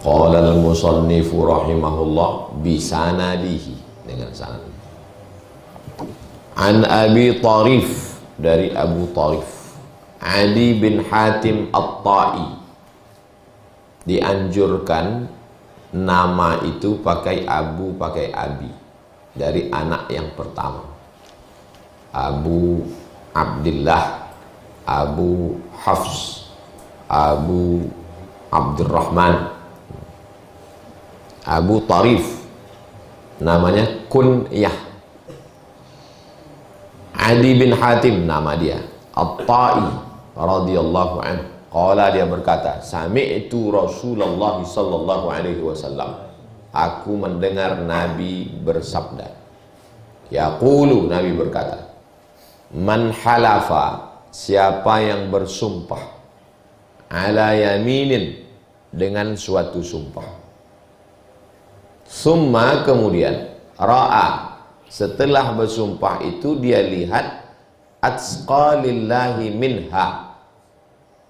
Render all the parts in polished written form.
Qala al-musannifu rahimahullah bisanadihi, dengan sanad. An Abi Tarif, dari Abu Tarif, Adi bin Hatim At-Ta'i. Dianjurkan nama itu pakai Abu, pakai Abi, dari anak yang pertama. Abu Abdullah, Abu Hafs, Abu Abdurrahman. Abu Tarif namanya kunyah. Adi bin Hatim nama dia. At-Ta'i radhiyallahu anhu. Qala, dia berkata, sami'tu Rasulullah sallallahu alaihi wasallam. Aku mendengar Nabi bersabda. Yaqulu, Nabi berkata, man halafa, siapa yang bersumpah, ala yaminin, dengan suatu sumpah, summa, kemudian, ra'a, setelah bersumpah itu dia lihat, atsqalillahi minha,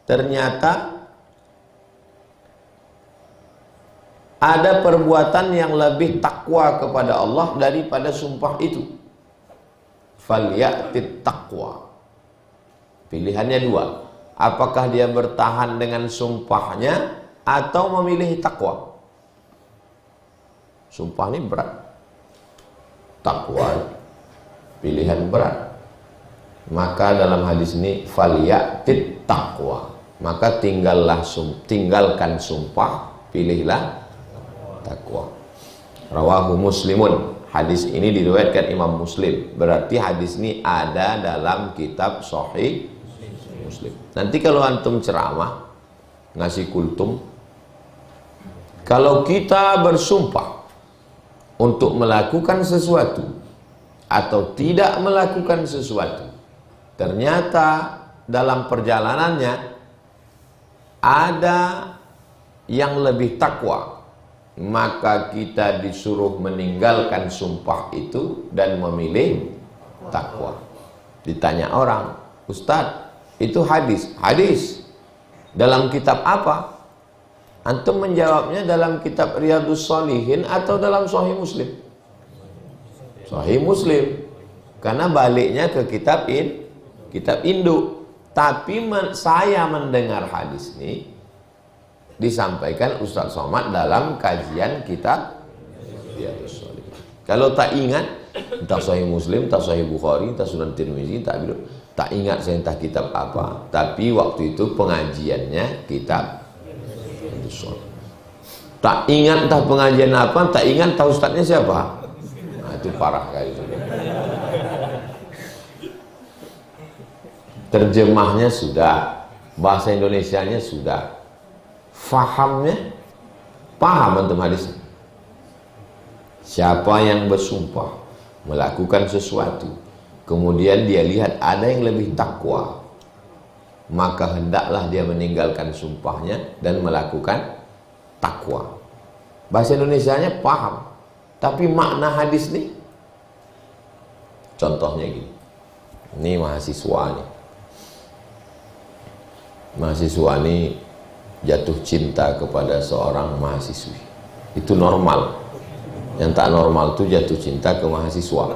ternyata ada perbuatan yang lebih takwa kepada Allah daripada sumpah itu. Falyatit taqwa. Pilihannya dua. Apakah dia bertahan dengan sumpahnya atau memilih takwa? Sumpah ini berat. Takwa pilihan berat. Maka dalam hadis ini falyatit taqwa. Maka tinggalkan sumpah, pilihlah takwa. Rawahu Muslimun. Hadis ini diriwayatkan Imam Muslim. Berarti hadis ini ada dalam kitab Sahih Muslim. Nanti kalau antum ceramah, ngasih kultum, kalau kita bersumpah untuk melakukan sesuatu atau tidak melakukan sesuatu, ternyata dalam perjalanannya ada yang lebih takwa, maka kita disuruh meninggalkan sumpah itu dan memilih takwa. Ditanya orang, Ustadz, itu hadis. Hadis dalam kitab apa? Antum menjawabnya dalam kitab Riyadhus Shalihin atau dalam Sahih Muslim? Sahih Muslim. Karena baliknya ke kitab induk. Tapi saya mendengar hadis ini disampaikan Ustaz Somad dalam kajian kitab Riyadhus Shalihin. Kalau tak ingat, entah Sahih Muslim, entah Sahih Bukhari, entah Sunan Tirmizi, tak ingat saya entah kitab apa, tapi waktu itu pengajiannya kitab Riyadhus Shalihin. Tak ingat entah pengajian apa, tak ingat tahu ustadznya siapa. Nah, itu parah kali itu. Terjemahnya sudah, bahasa Indonesianya sudah, fahamnya, paham antum hadis. Siapa yang bersumpah melakukan sesuatu, kemudian dia lihat ada yang lebih takwa, maka hendaklah dia meninggalkan sumpahnya dan melakukan takwa. Bahasa Indonesianya paham, tapi makna hadis nih, contohnya gini. Ini mahasiswa nih. Mahasiswa ini jatuh cinta kepada seorang mahasiswi. Itu normal. Yang tak normal itu jatuh cinta ke mahasiswa.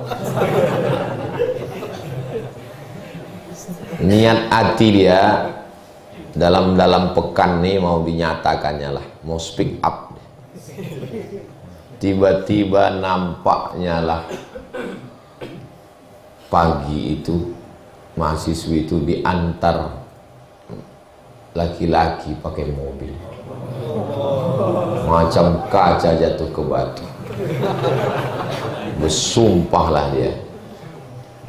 Niat hati dia dalam pekan nih mau dinyatakannya lah, mau speak up. Tiba-tiba nampaknya lah pagi itu mahasiswi itu diantar laki-laki pakai mobil, macam kaca jatuh ke batu. Bersumpahlah dia,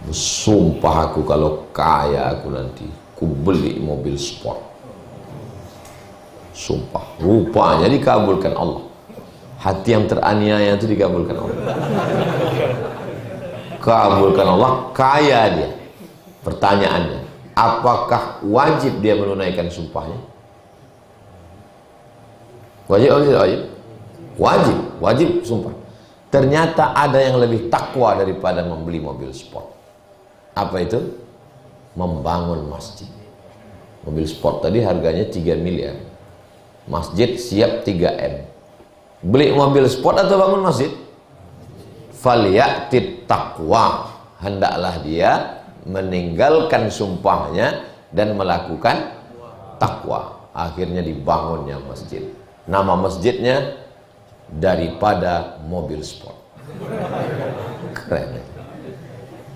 bersumpah, aku kalau kaya aku nanti ku beli mobil sport. Sumpah, rupanya dikabulkan Allah. Hati yang teraniaya itu dikabulkan Allah. Kabulkan Allah, kaya dia. Pertanyaannya, apakah wajib dia menunaikan sumpahnya? Wajib atau tidak wajib? Wajib, wajib sumpah. Ternyata ada yang lebih takwa daripada membeli mobil sport. Apa itu? Membangun masjid. Mobil sport tadi harganya 3 miliar. Masjid siap 3M. Beli mobil sport atau bangun masjid? Falyatit taqwa, hendaklah dia meninggalkan sumpahnya dan melakukan takwa. Akhirnya dibangunnya masjid. Nama masjidnya daripada mobil sport. Keren ya?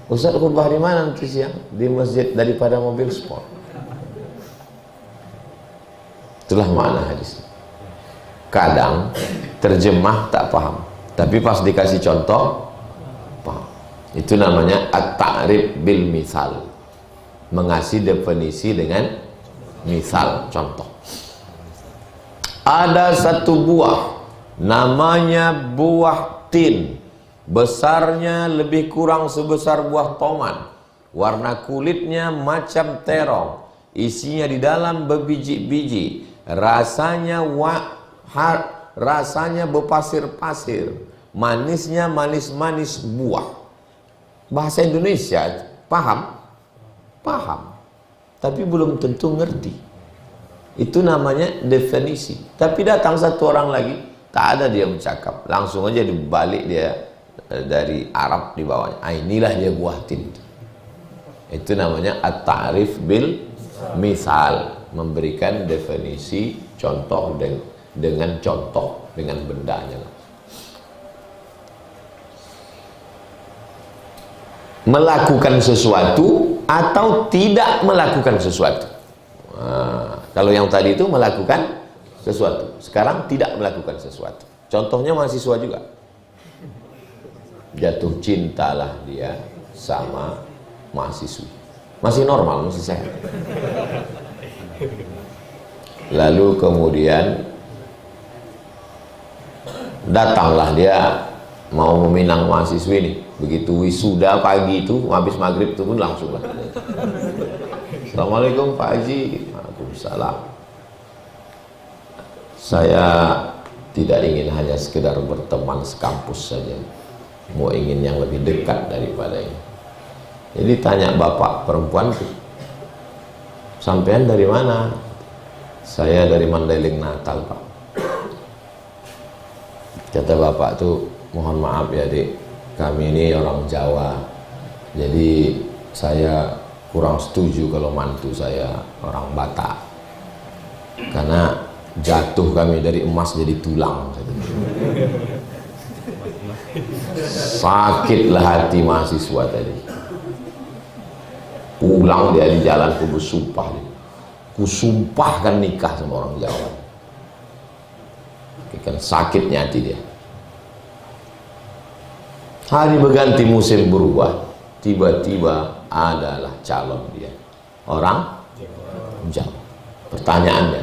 Ustaz khutbah di mana nanti siang? Di masjid daripada mobil sport. Itulah makna hadis. Kadang terjemah tak paham, tapi pas dikasih contoh paham. Itu namanya at-ta'rif bil misal, mengasih definisi dengan misal, contoh. Ada satu buah namanya buah tin, besarnya lebih kurang sebesar buah tomat, warna kulitnya macam terong, isinya di dalam berbiji-biji, rasanya berpasir-pasir, manisnya manis-manis buah. Bahasa Indonesia paham? Paham, tapi belum tentu ngerti. Itu namanya definisi. Tapi datang satu orang lagi, tak ada dia bercakap, langsung aja dibalik dia dari Arab di bawahnya. Inilah dia buah tin. Itu namanya at-ta'rif bil misal, memberikan definisi contoh dengan contoh, dengan bendanya. Melakukan sesuatu atau tidak melakukan sesuatu. Kalau yang tadi itu melakukan sesuatu, sekarang tidak melakukan sesuatu. Contohnya mahasiswa juga. Jatuh cintalah dia sama mahasiswi. Masih normal, masih sehat. Lalu kemudian datanglah dia mau meminang mahasiswi ini. Begitu wisuda pagi itu, habis maghrib itu pun langsung lah. Assalamualaikum Pak Haji. Waalaikumsalam. Saya tidak ingin hanya sekedar berteman sekampus saja, mau ingin yang lebih dekat daripada ini. Jadi tanya bapak perempuan, sampean dari mana? Saya dari Mandailing Natal Pak. Kata bapak tuh, mohon maaf ya Dik, kami ini orang Jawa, jadi saya kurang setuju kalau mantu saya orang Batak, karena jatuh kami dari emas jadi tulang. Sakitlah hati mahasiswa tadi. Pulang dia di jalan, ku bersumpah, kusumpahkan nikah sama orang Jawa. Kan sakitnya hati dia. Hari berganti, musim berubah, tiba-tiba adalah calon dia orang Jawa. Pertanyaannya,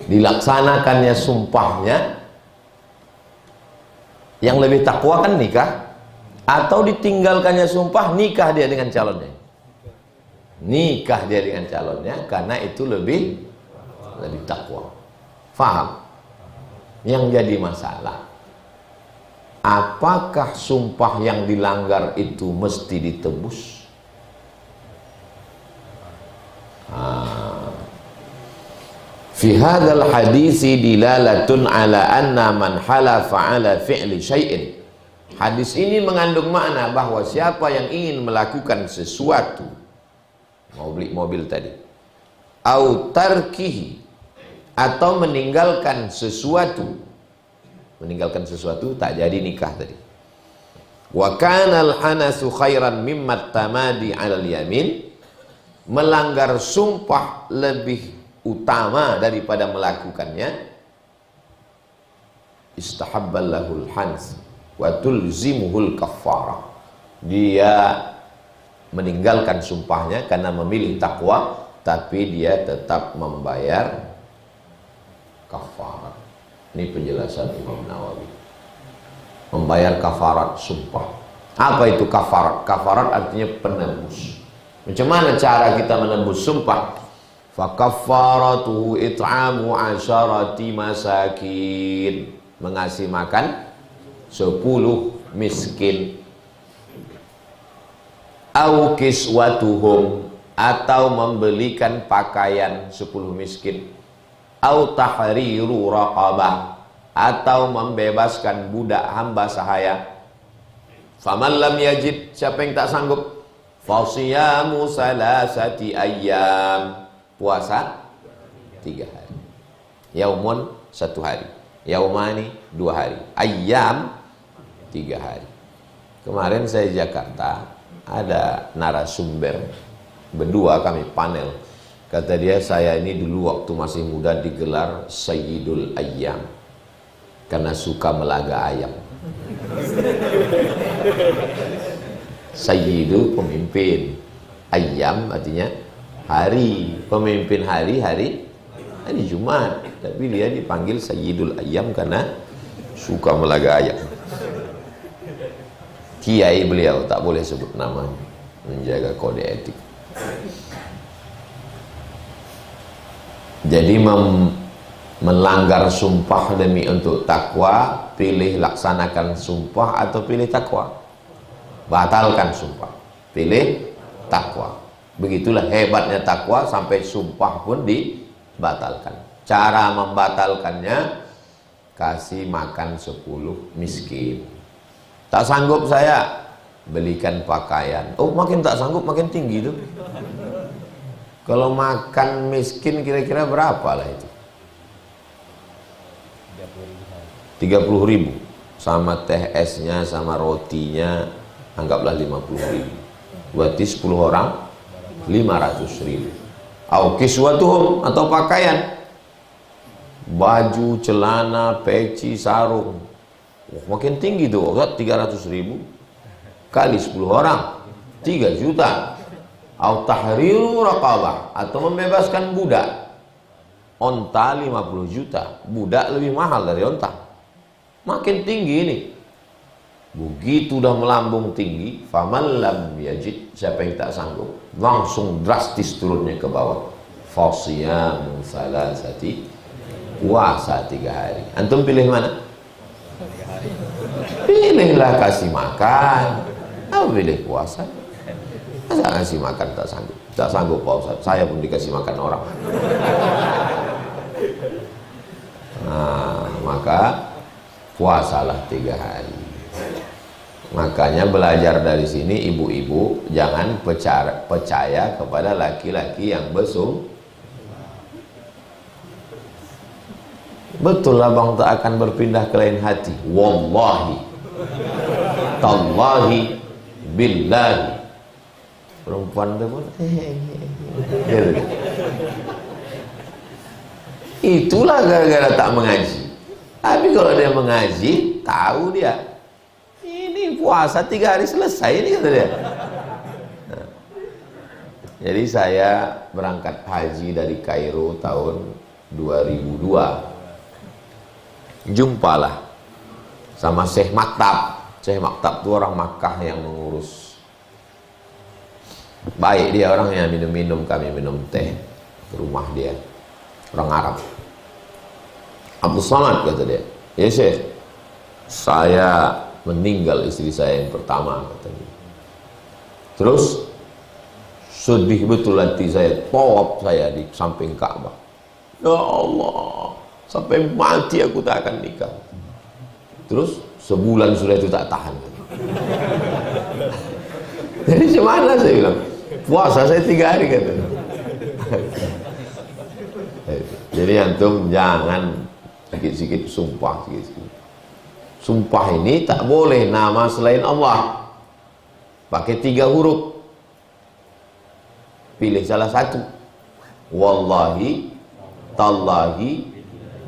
dilaksanakannya sumpahnya yang lebih takwa kan nikah, atau ditinggalkannya sumpah nikah dia dengan calonnya? Nikah dia dengan calonnya, karena itu lebih takwa. Faham? Yang jadi masalah, apakah sumpah yang dilanggar itu mesti ditebus? Fi hadzal hadisi dilalatun ala anna man halafa ala fi'li syai'in. Hadis ini mengandung makna bahwa siapa yang ingin melakukan sesuatu, mau beli mobil tadi, au tarkihi, atau meninggalkan sesuatu tak jadi nikah tadi. Wa kana al-hanasu khairan mimma tamadi 'alal yamin, melanggar sumpah lebih utama daripada melakukannya. Istahabbal lahul hans wa tulzimuhul kaffarah, dia meninggalkan sumpahnya karena memilih takwa, tapi dia tetap membayar kafarat. Ini penjelasan Imam Nawawi. Membayar kafarat sumpah. Apa itu kafarat? Kafarat artinya penebus. Macam mana cara kita menebus sumpah? Fakaffaratuhu it'amu 'asharati masakin, mengasih makan 10 miskin. Au kiswatuhum, atau membelikan pakaian 10 miskin. Au tahriru raqabah, atau membebaskan budak hamba sahaya. Faman lam yajid, siapa yang tak sanggup, fasiyamu salasati ayyam, puasa 3 hari. Yaumun 1 hari, yaumani 2 hari, ayyam 3 hari. Kemarin saya di Jakarta, ada narasumber berdua, kami panel. Kata dia, saya ini dulu waktu masih muda digelar Sayyidul Ayyam karena suka melaga ayam. Sayyidu pemimpin, Ayyam artinya hari, pemimpin hari Jumat. Tapi dia dipanggil Sayyidul Ayyam karena suka melaga ayam. Kiai beliau, tak boleh sebut namanya, menjaga kode etik. Jadi melanggar sumpah demi untuk takwa, pilih laksanakan sumpah atau pilih takwa. Batalkan sumpah, pilih takwa. Begitulah hebatnya takwa, sampai sumpah pun dibatalkan. Cara membatalkannya, kasih makan 10 miskin. Tak sanggup saya, belikan pakaian. Oh, makin tak sanggup makin tinggi tuh. Kalau makan miskin kira-kira berapa lah itu? 30.000 sama teh esnya sama rotinya, anggaplah 50.000. Berarti 10 orang 500.000. Au kiswatuhum, atau pakaian, baju, celana, peci, sarung. Makin tinggi tuh, 300.000 kali 10 orang 3 juta. Au tahriru raqabah, atau membebaskan budak. Onta 50 juta, budak lebih mahal dari onta. Makin tinggi ini. Begitu udah melambung tinggi, faman lam yajid, siapa yang tak sanggup, langsung drastis turunnya ke bawah. Fasiyamu salasati, puasa 3 hari. Antum pilih mana? Pilihlah kasih makan, atau pilih puasa. Masa ngasih makan tak sanggup? Tak sanggup Pak Ustaz, saya pun dikasih makan orang. Nah, maka puasalah 3 hari. Makanya belajar dari sini, ibu-ibu jangan percaya kepada laki-laki yang besung. Betul abang tak akan berpindah ke lain hati. Wallahi, tallahi, billahi. Perempuan itu pun gitu. Itulah gara-gara tak mengaji. Tapi kalau dia mengaji, tahu dia ini puasa 3 hari selesai ini, kata dia. Nah, jadi saya berangkat haji dari Kairo tahun 2002. Jumpalah sama Syekh Maktab. Syekh Maktab itu orang Makkah yang mengurus. Baik dia orangnya, minum-minum, kami minum teh ke rumah dia, orang Arab. Abdul Samad, kata dia, ya Syekh, saya meninggal istri saya yang pertama, katanya. Terus sedih betul hati saya, tawaf saya di samping Ka'bah. Ya Allah, sampai mati aku tak akan nikah. Terus sebulan sudah itu tak tahan. Jadi gimana, saya bilang, puasa saya 3 hari, katanya. Jadi antum jangan sikit-sikit sumpah, sikit-sikit. Sumpah ini tak boleh nama selain Allah, pakai 3 huruf. Pilih salah satu. Wallahi, tallahi,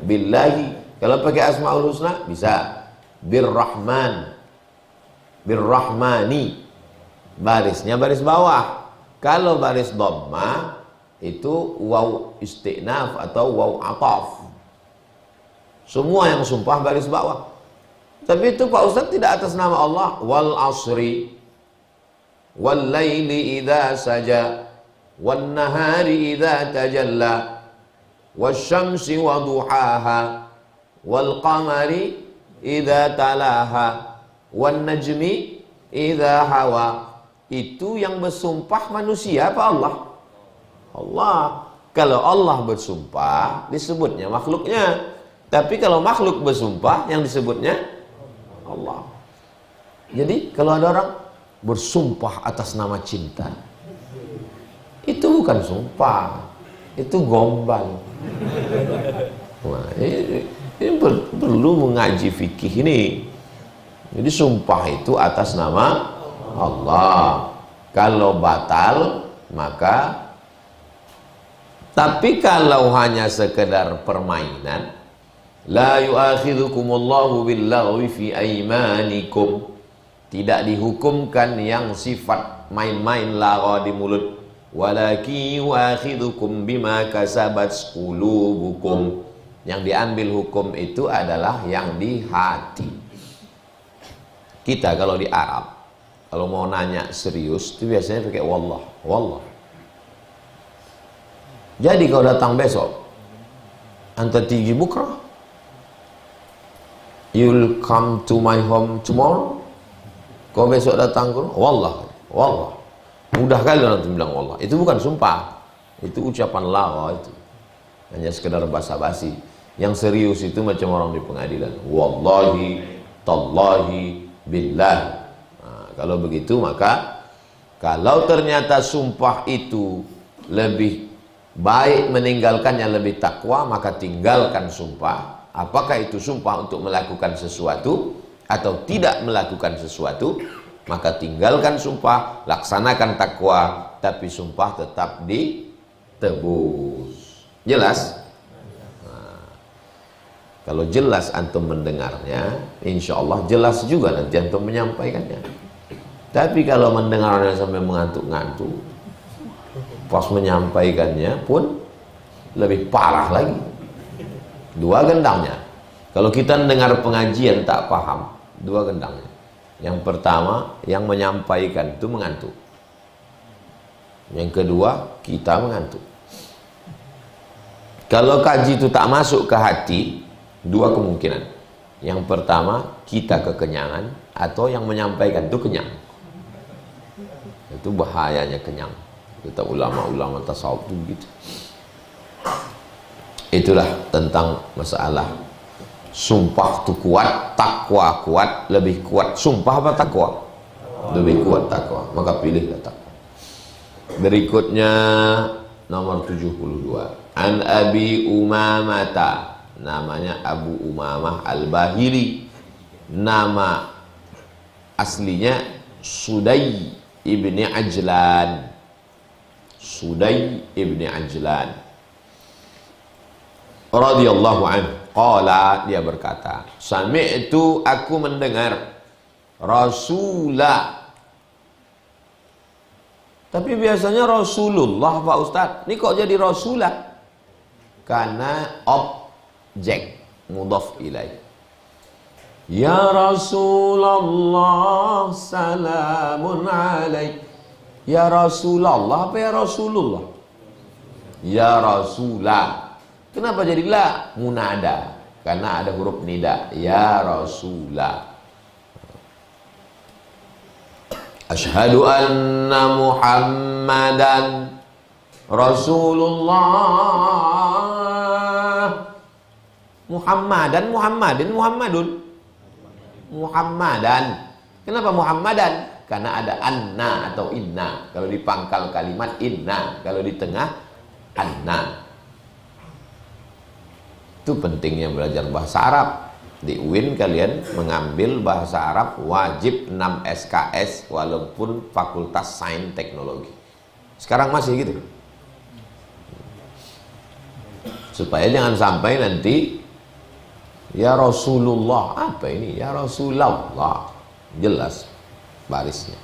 billahi. Kalau pakai asmaul husna bisa birrahman, birrahmani. Barisnya baris bawah. Kalau baris dhamma itu waw istinaf atau waw ataf. Semua yang sumpah baris bawah. Tapi itu Pak Ustaz tidak atas nama Allah. Wal asri wal laili idza saja wan nahari idza tajalla wasyamsi wa duhaha wal qamari idza talaha wan najmi idza hawa. Itu yang bersumpah manusia apa Allah? Allah. Kalau Allah bersumpah disebutnya makhluknya. Tapi kalau makhluk bersumpah yang disebutnya Allah. Jadi kalau ada orang bersumpah atas nama cinta, itu bukan sumpah, itu gombal. Wah, ini perlu mengaji fikih ini. Jadi sumpah itu atas nama Allah. Kalau batal maka, tapi kalau hanya sekedar permainan, la yu'akhidhukumullahu billaghwi fi aymanikum, tidak dihukumkan yang sifat main-main lagha di mulut, walakin yu'akhidhukum bima kasabat qulubukum, yang diambil hukum itu adalah yang di hati. Kita kalau di Arab, kalau mau nanya serius itu biasanya pakai wallah, wallah. Jadi kau datang besok, anta tigi bukra, you'll come to my home tomorrow. Kau besok datang ke rumah, wallah, wallah. Mudah kali orang bilang wallah. Itu bukan sumpah, itu ucapan lagha itu. Hanya sekedar basa-basi. Yang serius itu macam orang di pengadilan. Wallahi, tallahi, billahi. Nah, kalau begitu maka, kalau ternyata sumpah itu lebih baik meninggalkannya, lebih takwa, maka tinggalkan sumpah. Apakah itu sumpah untuk melakukan sesuatu atau tidak melakukan sesuatu, maka tinggalkan sumpah, laksanakan takwa, tapi sumpah tetap ditebus. Jelas? Nah, kalau jelas antum mendengarnya, insya Allah jelas juga nanti antum menyampaikannya. Tapi kalau mendengarnya sampai mengantuk-ngantuk, pas menyampaikannya pun lebih parah lagi. Dua gendangnya. Kalau kita mendengar pengajian tak paham, dua gendangnya. Yang pertama, yang menyampaikan itu mengantuk. Yang kedua, kita mengantuk. Kalau kaji itu tak masuk ke hati, dua kemungkinan. Yang pertama, kita kekenyangan, atau yang menyampaikan itu kenyang. Itu bahayanya kenyang. Kita ulama-ulama tasawuf itu begitu. Itulah tentang masalah sumpah itu kuat, takwa kuat, lebih kuat sumpah apa takwa? Lebih kuat takwa, maka pilihlah takwa. Berikutnya nomor 72. An Abi Umamata, namanya Abu Umamah Al-Bahili, nama aslinya Sudai ibni Ajlan. Sudai ibni Ajlan radhiyallahu anhu. Qala, dia berkata, sami'tu, aku mendengar Rasulah. Tapi biasanya Rasulullah Pak Ustadz, ini kok jadi Rasulah? Karena objek mudhaf ilaih. Ya Rasulullah salamun alaik. Ya Rasulullah apa ya Rasulullah? Ya Rasulah. Kenapa jadilah munada? Karena ada huruf nida. Ya Rasulah. Asyhadu anna Muhammadan Rasulullah. Muhammadan, Muhammadin, Muhammadun. Muhammadan. Kenapa Muhammadan? Karena ada anna atau inna. Kalau di pangkal kalimat inna, kalau di tengah anna. Itu pentingnya belajar bahasa Arab. Di UIN kalian mengambil bahasa Arab wajib 6 SKS walaupun Fakultas Sains Teknologi. Sekarang masih gitu. Supaya jangan sampai nanti ya Rasulullah, apa ini? Ya Rasulullah. Jelas barisnya.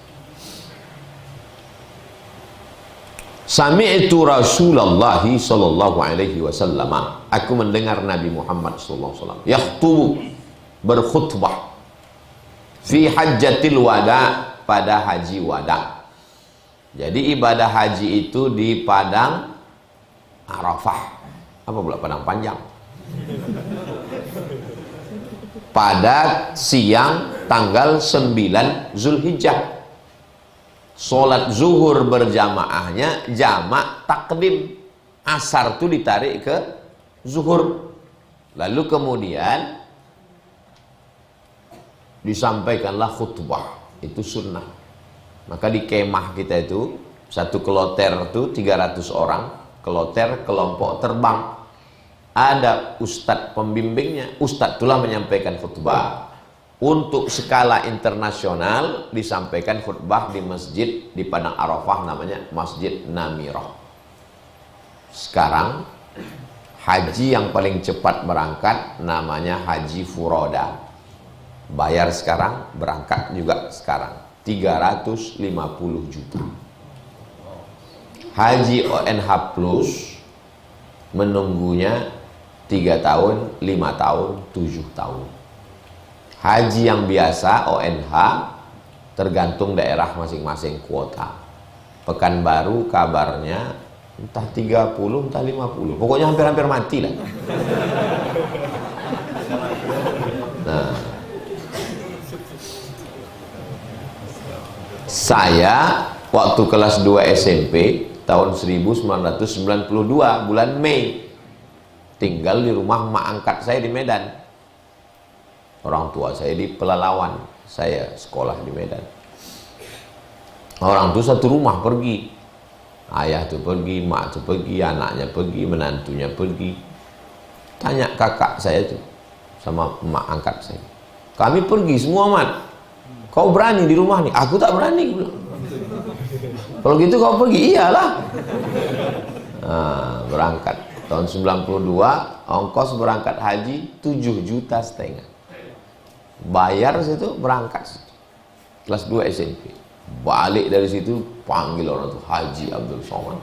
Sami'tu Rasulullah sallallahu alaihi wasallam. Aku mendengar Nabi Muhammad sallallahu alaihi wasallam yakhutubu, berkhutbah, fi hajjatil wada, pada haji wada. Jadi ibadah haji itu di padang Arafah. Apa pula padang panjang? Pada siang tanggal 9 Zulhijjah. Sholat zuhur berjamaahnya jamak takdim. Asar itu ditarik ke zuhur. Lalu kemudian disampaikanlah khutbah, itu sunnah. Maka di kemah kita itu satu kloter itu 300 orang, kloter kelompok terbang. Ada ustadz pembimbingnya, ustadz itulah menyampaikan khutbah. Untuk skala internasional disampaikan khutbah di masjid di Padang Arafah, namanya Masjid Namirah. Sekarang haji yang paling cepat berangkat namanya Haji Furoda. Bayar sekarang, berangkat juga sekarang, 350 juta. Haji ONH Plus menunggunya 3 tahun, 5 tahun, 7 tahun. Haji yang biasa ONH tergantung daerah masing-masing kuota. Pekanbaru kabarnya entah 30, entah 50. Pokoknya hampir-hampir mati lah. Nah, saya waktu kelas 2 SMP tahun 1992 bulan Mei tinggal di rumah mak angkat saya di Medan. Orang tua saya di Pelalawan, saya sekolah di Medan. Orang tuh satu rumah pergi. Ayah tuh pergi, mak tuh pergi, anaknya pergi, menantunya pergi. Tanya kakak saya tuh sama mak angkat saya. Kami pergi semua, Mat. Kau berani di rumah nih? Aku tak berani. Kalau gitu kau pergi, iyalah. Nah, berangkat. Tahun 92, ongkos berangkat haji 7,5 juta. Bayar situ, berangkat. Kelas 2 SMP. Balik dari situ, panggil orang tuh Haji Abdul Somad.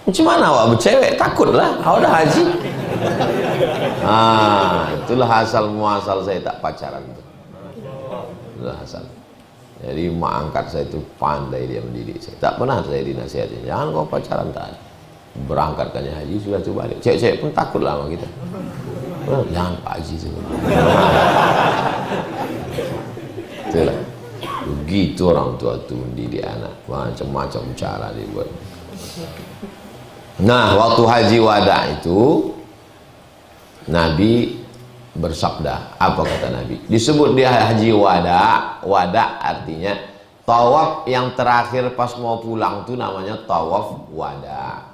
Macam mana awak bercewek? Takutlah, awak udah haji. Itulah asal muasal saya tak pacaran itu. Itulah asal. Jadi mak angkat saya itu pandai dia mendidik saya. Tak pernah saya dinasihatin, jangan kau pacaran, tak ada. Berangkatkannya haji sudah tuh balik. Cewek-cewek pun takut lah sama kita. Jangan Pak Haji itu. Itulah. Begitu orang tua tuh mendidik anak, macam-macam cara dibuat. Nah, waktu haji wada itu Nabi bersabda, apa kata Nabi? Disebut dia haji wada. Wada artinya tawaf yang terakhir pas mau pulang tuh namanya tawaf wada.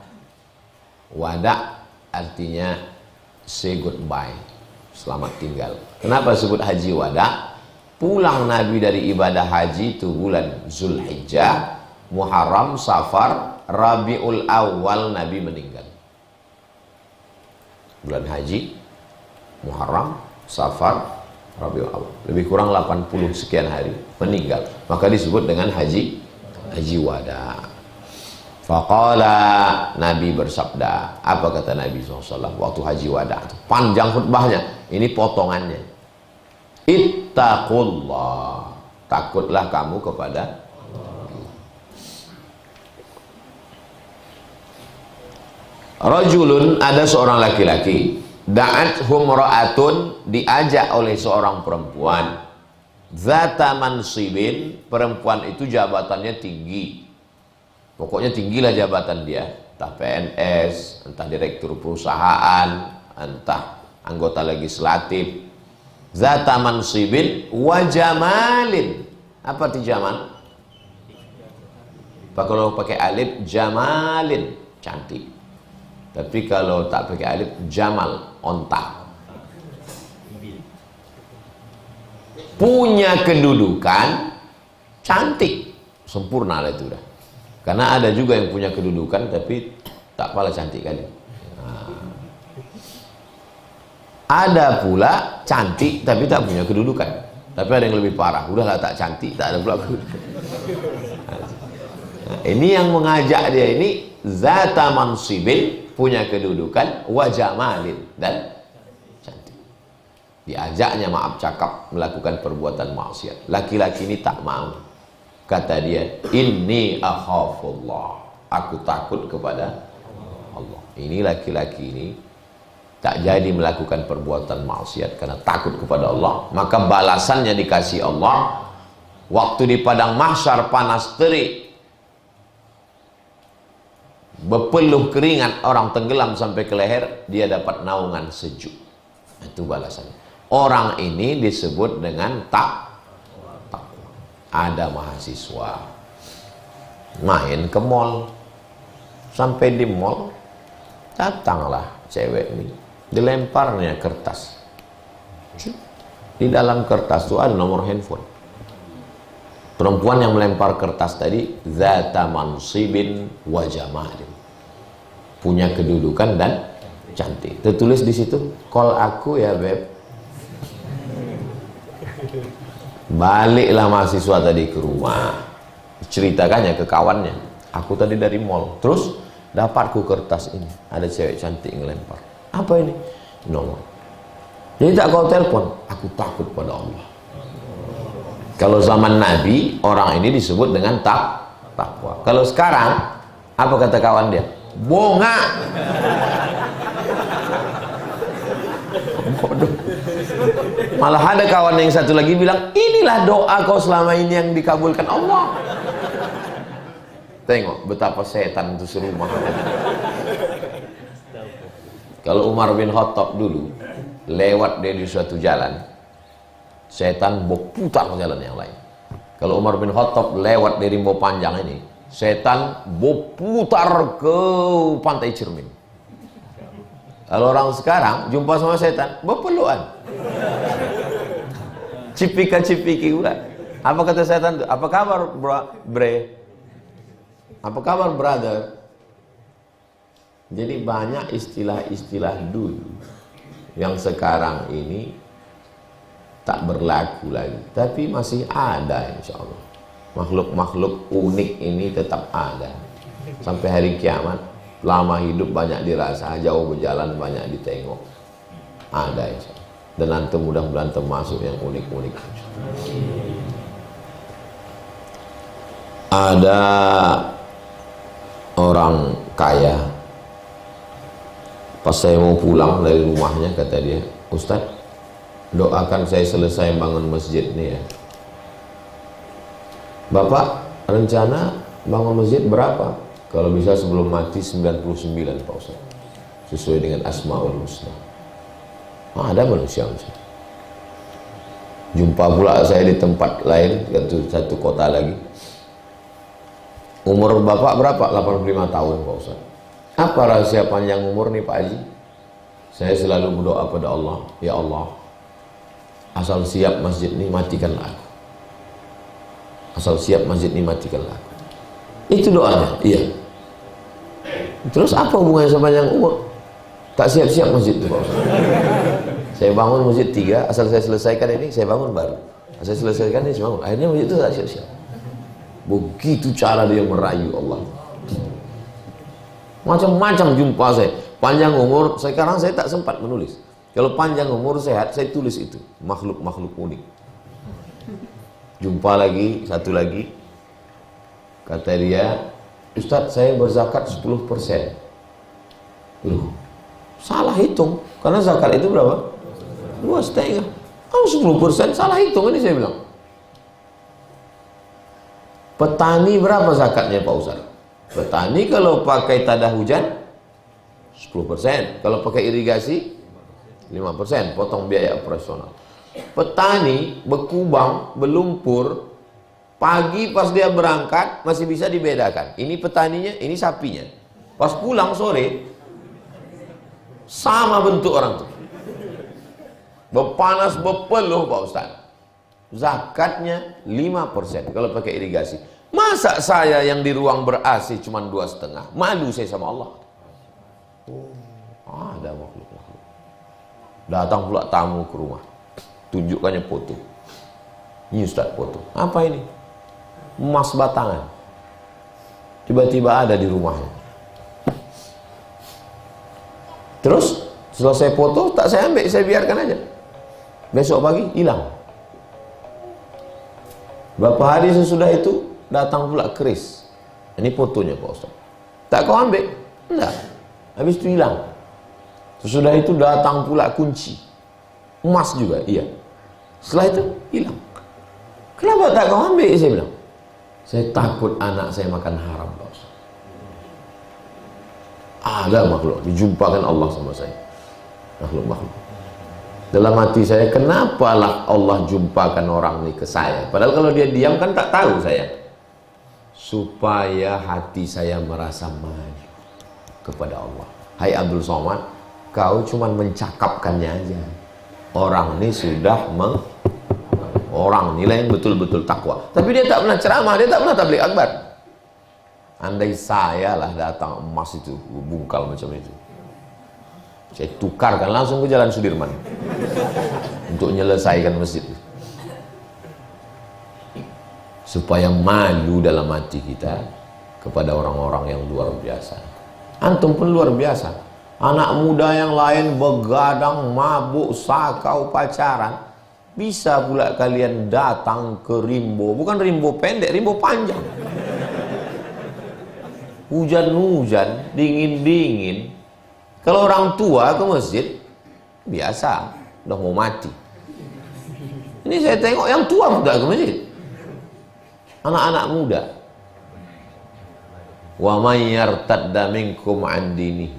Wada artinya say goodbye, selamat tinggal. Kenapa sebut haji wada? Pulang Nabi dari ibadah haji itu bulan Zulhijjah, Muharram, Safar, Rabiul Awal Nabi meninggal. Bulan haji, Muharram, Safar, Rabiul Awal, lebih kurang 80 sekian hari meninggal. Maka disebut dengan haji wada. Faqala, Nabi bersabda. Apa kata Nabi SAW waktu haji wada? Panjang khutbahnya, ini potongannya. Ittaqullah, takutlah kamu kepada Allah. Rajulun, ada seorang laki-laki, da'athum ra'atun, diajak oleh seorang perempuan, zata mansibin, perempuan itu jabatannya tinggi. Pokoknya tinggilah jabatan dia, entah PNS, entah direktur perusahaan, entah anggota legislatif. Zata mansibin wa jamalin. Apa arti jamal? Kalau pakai alif, jamalin, cantik. Tapi kalau tak pakai alif, jamal, onta. Punya kedudukan, cantik, sempurna lah itu dah. Karena ada juga yang punya kedudukan tapi tak pala cantik kali. Ada pula cantik tapi tak punya kedudukan. Tapi ada yang lebih parah, udahlah tak cantik, tak ada pula kedudukan. Nah, ini yang mengajak dia ini zata mansibin, punya kedudukan, wa jamalin, dan cantik. Diajaknya maaf cakap melakukan perbuatan maksiat. Laki-laki ini tak mau. Kata dia, inni akhafullah, aku takut kepada Allah. Ini laki-laki ini tak jadi melakukan perbuatan maksiat karena takut kepada Allah, maka balasannya dikasih Allah waktu di padang mahsyar panas terik, berpeluh keringat, orang tenggelam sampai ke leher, dia dapat naungan sejuk. Itu balasannya. Orang ini disebut dengan takwa. Ada mahasiswa main ke mall, sampai di mall datanglah cewek ini, dilemparnya kertas. Di dalam kertas itu ada nomor handphone. Perempuan yang melempar kertas tadi zata mansibin wa jamalin, punya kedudukan dan cantik. Tertulis di situ, call aku ya beb. Baliklah mahasiswa tadi ke rumah, ceritakannya ke kawannya, aku tadi dari mall, terus dapatku kertas ini, ada cewek cantik ngelempar. Apa ini? Nomor. Jadi tak kau telepon, aku takut pada Allah. Kalau zaman Nabi, orang ini disebut dengan takwa. Kalau sekarang, apa kata kawan dia? Bonga. Bodoh. Malah ada kawan yang satu lagi bilang, inilah doa kau selama ini yang dikabulkan Allah. Tengok betapa setan itu serumah. Kalau Umar bin Khattab dulu lewat dari suatu jalan, setan berputar ke jalan yang lain. Kalau Umar bin Khattab lewat dari Rimbo Panjang ini, setan berputar ke Pantai Cermin. Kalau orang sekarang jumpa sama setan, berpelukan. Cipika-cipiki pula. Apa kata setan itu? Apa kabar bre? Apa kabar brother? Jadi banyak istilah-istilah dulu yang sekarang ini tak berlaku lagi, tapi masih ada insya Allah. Makhluk-makhluk unik ini tetap ada sampai hari kiamat. Lama hidup banyak dirasa, jauh berjalan banyak ditengok. Ada insya Allah. Dan nanti mudah-mudahan termasuk yang unik-unik. Ada orang kaya, pas saya mau pulang dari rumahnya, kata dia, Ustaz, doakan saya selesai bangun masjid nih ya. Bapak rencana bangun masjid berapa? Kalau bisa sebelum mati 99 Pak Ustaz, sesuai dengan Asmaul Husna. Ada manusia. Jumpa pula saya di tempat lain, satu kota lagi. Umur bapak berapa? 85 tahun Pak Ustaz. Apa rahasia panjang umur nih Pak Haji? Saya selalu berdoa pada Allah, ya Allah, asal siap masjid ini matikanlah aku. Asal siap masjid ini matikanlah aku. Itu doanya. Iya. Terus apa hubungannya sama panjang umur? Tak siap-siap masjid itu Pak Ustaz. Saya bangun masjid 3, asal saya selesaikan ini saya bangun baru. Asal saya selesaikan ini saya bangun. Akhirnya masjid itu tak siap-siap. Begitu cara dia merayu Allah. Macam-macam jumpa saya. Panjang umur, sekarang saya tak sempat menulis. Kalau panjang umur sehat, saya tulis itu. Makhluk-makhluk unik. Jumpa lagi, satu lagi. Kata dia, Ustaz, saya berzakat 10%. Loh, salah hitung. Karena zakat itu berapa? 2,5. Oh, 10% salah hitung ini saya bilang. Petani berapa zakatnya Pak Ustaz? Petani kalau pakai tada hujan 10%, kalau pakai irigasi 5%, potong biaya operasional. Petani berkubang, berlumpur, pagi pas dia berangkat masih bisa dibedakan. Ini petaninya, ini sapinya. Pas pulang sore sama bentuk orang tuh. Berpanas berpeluh Pak Ustaz. Zakatnya 5% kalau pakai irigasi. Masa saya yang di ruang ber-AC cuma 2,5? Malu saya sama Allah. Ada makhluk-makhluk. Datang pula tamu ke rumah. Tunjukkannya foto. Ini Ustaz foto. Apa ini? Emas batangan. Tiba-tiba ada di rumahnya. Terus selesai foto, tak saya ambil, saya biarkan aja. Besok pagi hilang. Berapa hari sesudah itu datang pula keris. Ini fotonya Pak Ustaz. Tak kau ambil? Enggak. Habis itu hilang. Sesudah itu datang pula kunci. Emas juga, iya. Setelah itu hilang. Kenapa tak kau ambil? Saya bilang. Saya takut anak saya makan haram Pak Ustaz. Ada makhluk, dijumpakan Allah sama saya. Makhluk-makhluk. Dalam hati saya, kenapa lah Allah jumpakan orang ini ke saya? Padahal kalau dia diam kan tak tahu saya. Supaya hati saya merasa malu kepada Allah. Hai Abdul Somad, kau cuma mencakapkannya aja. Orang ini sudah orang nilai yang betul-betul takwa. Tapi dia tak pernah ceramah, dia tak pernah tabligh akbar. Andai saya lah datang emas itu, bungkal macam itu, saya tukarkan langsung ke Jalan Sudirman untuk menyelesaikan masjid. Supaya malu dalam hati kita kepada orang-orang yang luar biasa. Antum pun luar biasa. Anak muda yang lain begadang, mabuk, sakau, pacaran. Bisa pula kalian datang ke rimbo. Bukan rimbo pendek, rimbo panjang. Hujan-hujan, dingin-dingin. Kalau orang tua ke masjid, biasa, udah mau mati. Ini saya tengok yang tua sudah ke masjid. Anak-anak muda. Wa may yartadda minkum an dinihi.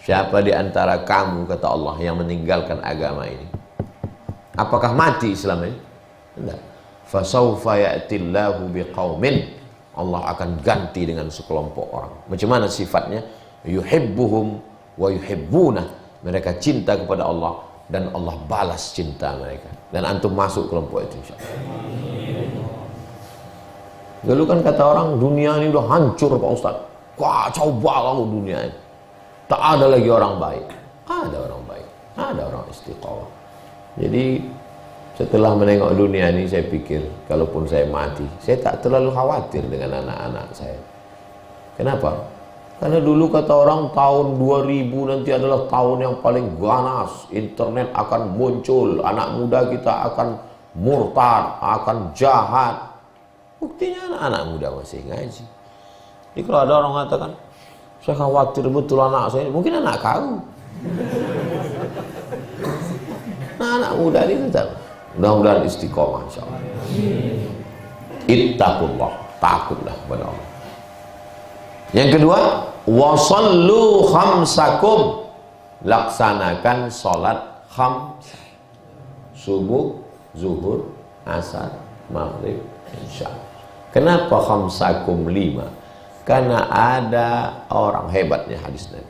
Siapa di antara kamu, kata Allah, yang meninggalkan agama ini? Apakah mati Islam ini? Tidak. Fasawfa ya'tillahu biqaumin. Allah akan ganti dengan sekelompok orang. Macam mana sifatnya? Yuhibbuhum wa yuhibbunah. Mereka cinta kepada Allah dan Allah balas cinta mereka. Dan antum masuk kelompok itu insyaallah. Dulu kan kata orang, dunia ini udah hancur Pak Ustaz. Kacau balau dunia ini. Tak ada lagi orang baik. Ada orang baik. Ada orang istiqomah. Jadi setelah menengok dunia ini, saya pikir kalaupun saya mati, saya tak terlalu khawatir dengan anak-anak saya. Kenapa? Karena dulu kata orang tahun 2000 nanti adalah tahun yang paling ganas. Internet akan muncul, anak muda kita akan murtad, akan jahat. Buktinya anak-anak muda masih ngaji. Jadi kalau ada orang mengatakan, saya khawatir betul anak saya, mungkin anak kau. Nah, anak muda ini tetap mudah-mudahan istiqomah insyaallah. Ittaqullah, takutlah kepada Allah. Yang kedua, wasallu khamsakum, laksanakan salat khams. Subuh, zuhur, asar, maghrib, isya. Kenapa khamsakum 5? Karena ada orang, hebatnya hadis Nabi,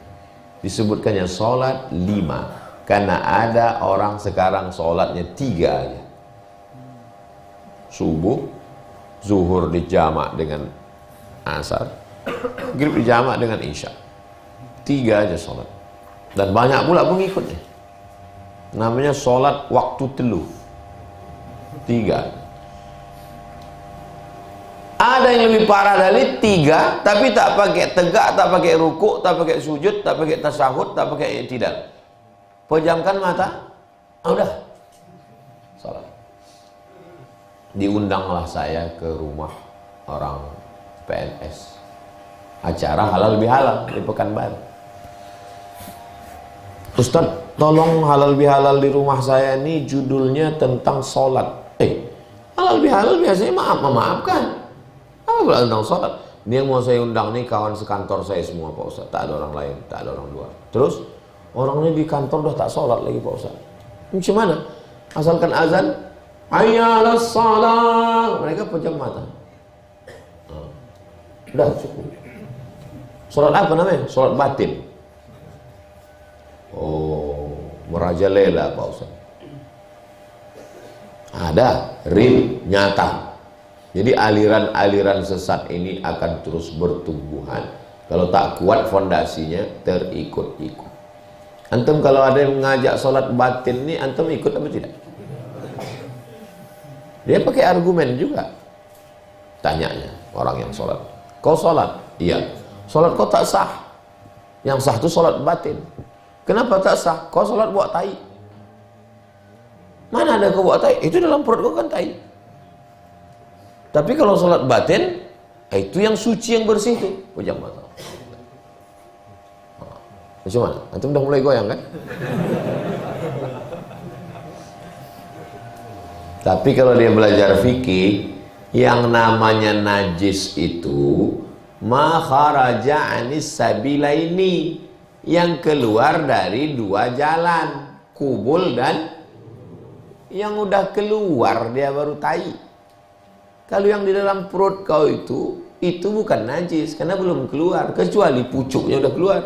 disebutkannya salat 5. Karena ada orang sekarang sholatnya 3 aja. Subuh, zuhur dijamak dengan asar, maghrib dijamak dengan isya. 3 aja sholat. Dan banyak pula pengikutnya. Namanya sholat waktu teluh. 3. Ada yang lebih parah dari 3, tapi tak pakai tegak, tak pakai rukuk, tak pakai sujud, tak pakai tasyahud, tak pakai i'tidal. Pejamkan mata, udah salat. Diundanglah saya ke rumah orang PNS, acara halal bihalal di Pekanbaru. Ustaz, tolong halal bihalal di rumah saya ini judulnya tentang sholat. Halal bihalal biasanya memaafkan. Apa pula tentang sholat? Ini yang mau saya undang nih kawan sekantor saya semua Pak Ustaz. Tak ada orang lain, tak ada orang luar. Terus orangnya di kantor udah tak sholat lagi Pak Ustaz. Macam mana? Asalkan azan, hayya 'alas shalah, mereka pejam mata. Udah cukup. Sholat apa namanya? Sholat batin. Oh, merajalela Pak Ustaz. Ada real, nyata. Jadi aliran-aliran sesat ini akan terus bertumbuhan. Kalau tak kuat fondasinya, terikut-ikut. Antum kalau ada yang mengajak sholat batin ini, antum ikut apa tidak? Dia pakai argumen juga. Tanyanya orang yang sholat, kau sholat? Iya. Sholat kau tak sah. Yang sah itu sholat batin. Kenapa tak sah? Kau sholat buat tai. Mana ada kau buat tai? Itu dalam perut kau kan tai. Tapi kalau sholat batin, itu yang suci, yang bersih itu. Pejam mata. Macam mana? Antum dah mulai goyang kan? Tapi kalau dia belajar fikih, yang namanya najis itu ma kharaja anis sabilaini, yang keluar dari dua jalan, kubul dan yang udah keluar dia baru tai. Kalau yang di dalam perut kau itu bukan najis karena belum keluar, kecuali pucuknya udah keluar.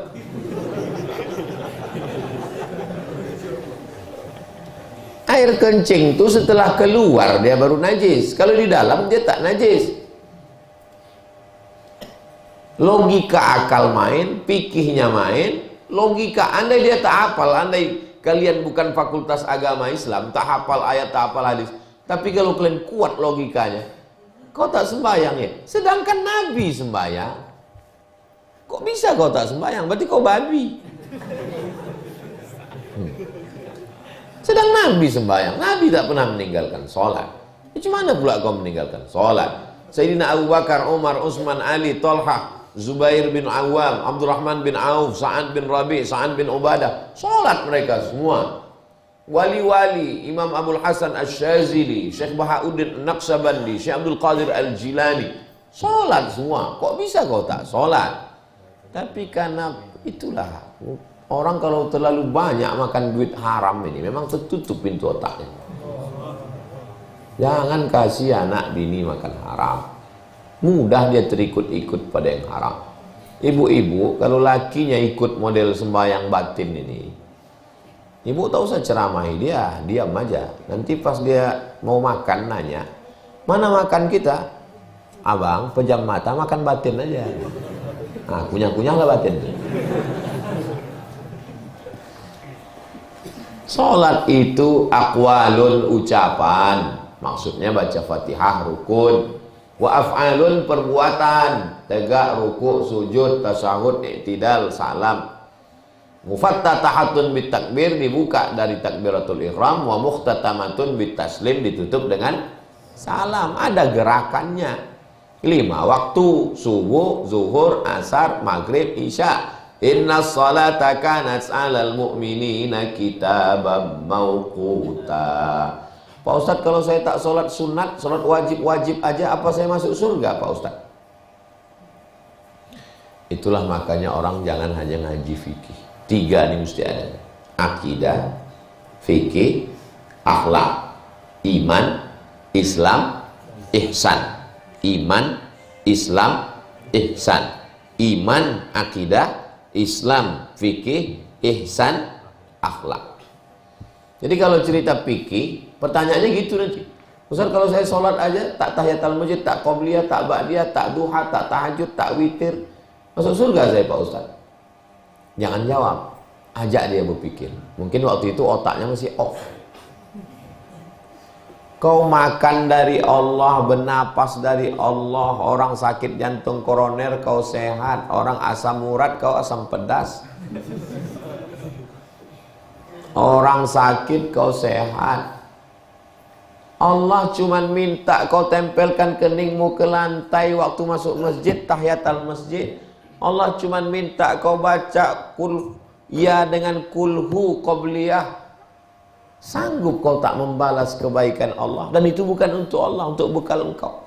Air kencing itu setelah keluar dia baru najis. Kalau di dalam dia tak najis. Logika akal main, pikihnya main. Logika, andai dia tak hafal, andai kalian bukan fakultas agama Islam, tak hafal ayat, tak hafal hadis, tapi kalau kalian kuat logikanya, kau tak sembahyang ya? Sedangkan Nabi sembahyang. Kok bisa kau tak sembahyang? Berarti kau babi. Sedang Nabi sembahyang, Nabi tak pernah meninggalkan sholat. Gimana pula kau meninggalkan sholat? Sayyidina Abu Bakar, Umar, Utsman, Ali, Talha, Zubair bin Awam, Abdurrahman bin Auf, Sa'ad bin Rabi', Sa'ad bin Ubadah, sholat mereka semua. Wali-wali, Imam Abdul Hasan Asy-Syadzili, Syekh Bahauddin Naqsabandi, Syekh Abdul Qadir Al-Jilani, sholat semua. Kok bisa kau tak sholat? Tapi karena itulah, orang kalau terlalu banyak makan duit haram ini memang tertutup pintu otaknya. Jangan kasih anak bini makan haram, mudah dia terikut-ikut pada yang haram. Ibu-ibu kalau lakinya ikut model sembahyang batin ini, ibu tak usah ceramahi dia, diam aja. Nanti pas dia mau makan nanya, mana makan kita? Abang pejam mata makan batin aja. Nah, kunyah-kunyah lah batin. Salat itu aqwalun, ucapan, maksudnya baca Fatihah rukun. Wa af'alun, perbuatan, tegak, ruku', sujud, tasyahud, i'tidal, salam. Mufattatahatun bitakbir, dibuka dari takbiratul ihram. Wa mukhtatamatun bitaslim, ditutup dengan salam. Ada gerakannya. 5 waktu, subuh, zuhur, asar, maghrib, isya. Inna salata kanat 'alal mu'minina kitaban mauquta. Pak Ustadz, kalau saya tak sholat sunat, sholat wajib-wajib aja, apa saya masuk surga Pak Ustadz? Itulah makanya orang jangan hanya ngaji fikih. 3 nih mesti ada. Akidah, fikih, akhlak, iman, Islam, ihsan. Iman, Islam, ihsan. Iman, akidah, Islam, fikih, ihsan, akhlak. Jadi kalau cerita fikih, pertanyaannya gitu nanti. Ustaz, kalau saya sholat aja, tak tahiyatul masjid, tak qobliyah, tak ba'diyah, tak duha, tak tahajud, tak witir, masuk surga saya Pak Ustaz? Jangan jawab, ajak dia berpikir. Mungkin waktu itu otaknya masih off. Kau makan dari Allah, bernapas dari Allah, orang sakit jantung koroner kau sehat, orang asam urat kau asam pedas. Orang sakit kau sehat. Allah cuman minta kau tempelkan keningmu ke lantai waktu masuk masjid, tahiyatul masjid. Allah cuman minta kau baca kul ya dengan kulhu qobliyah. Sanggup kau tak membalas kebaikan Allah? Dan itu bukan untuk Allah, untuk bekal engkau.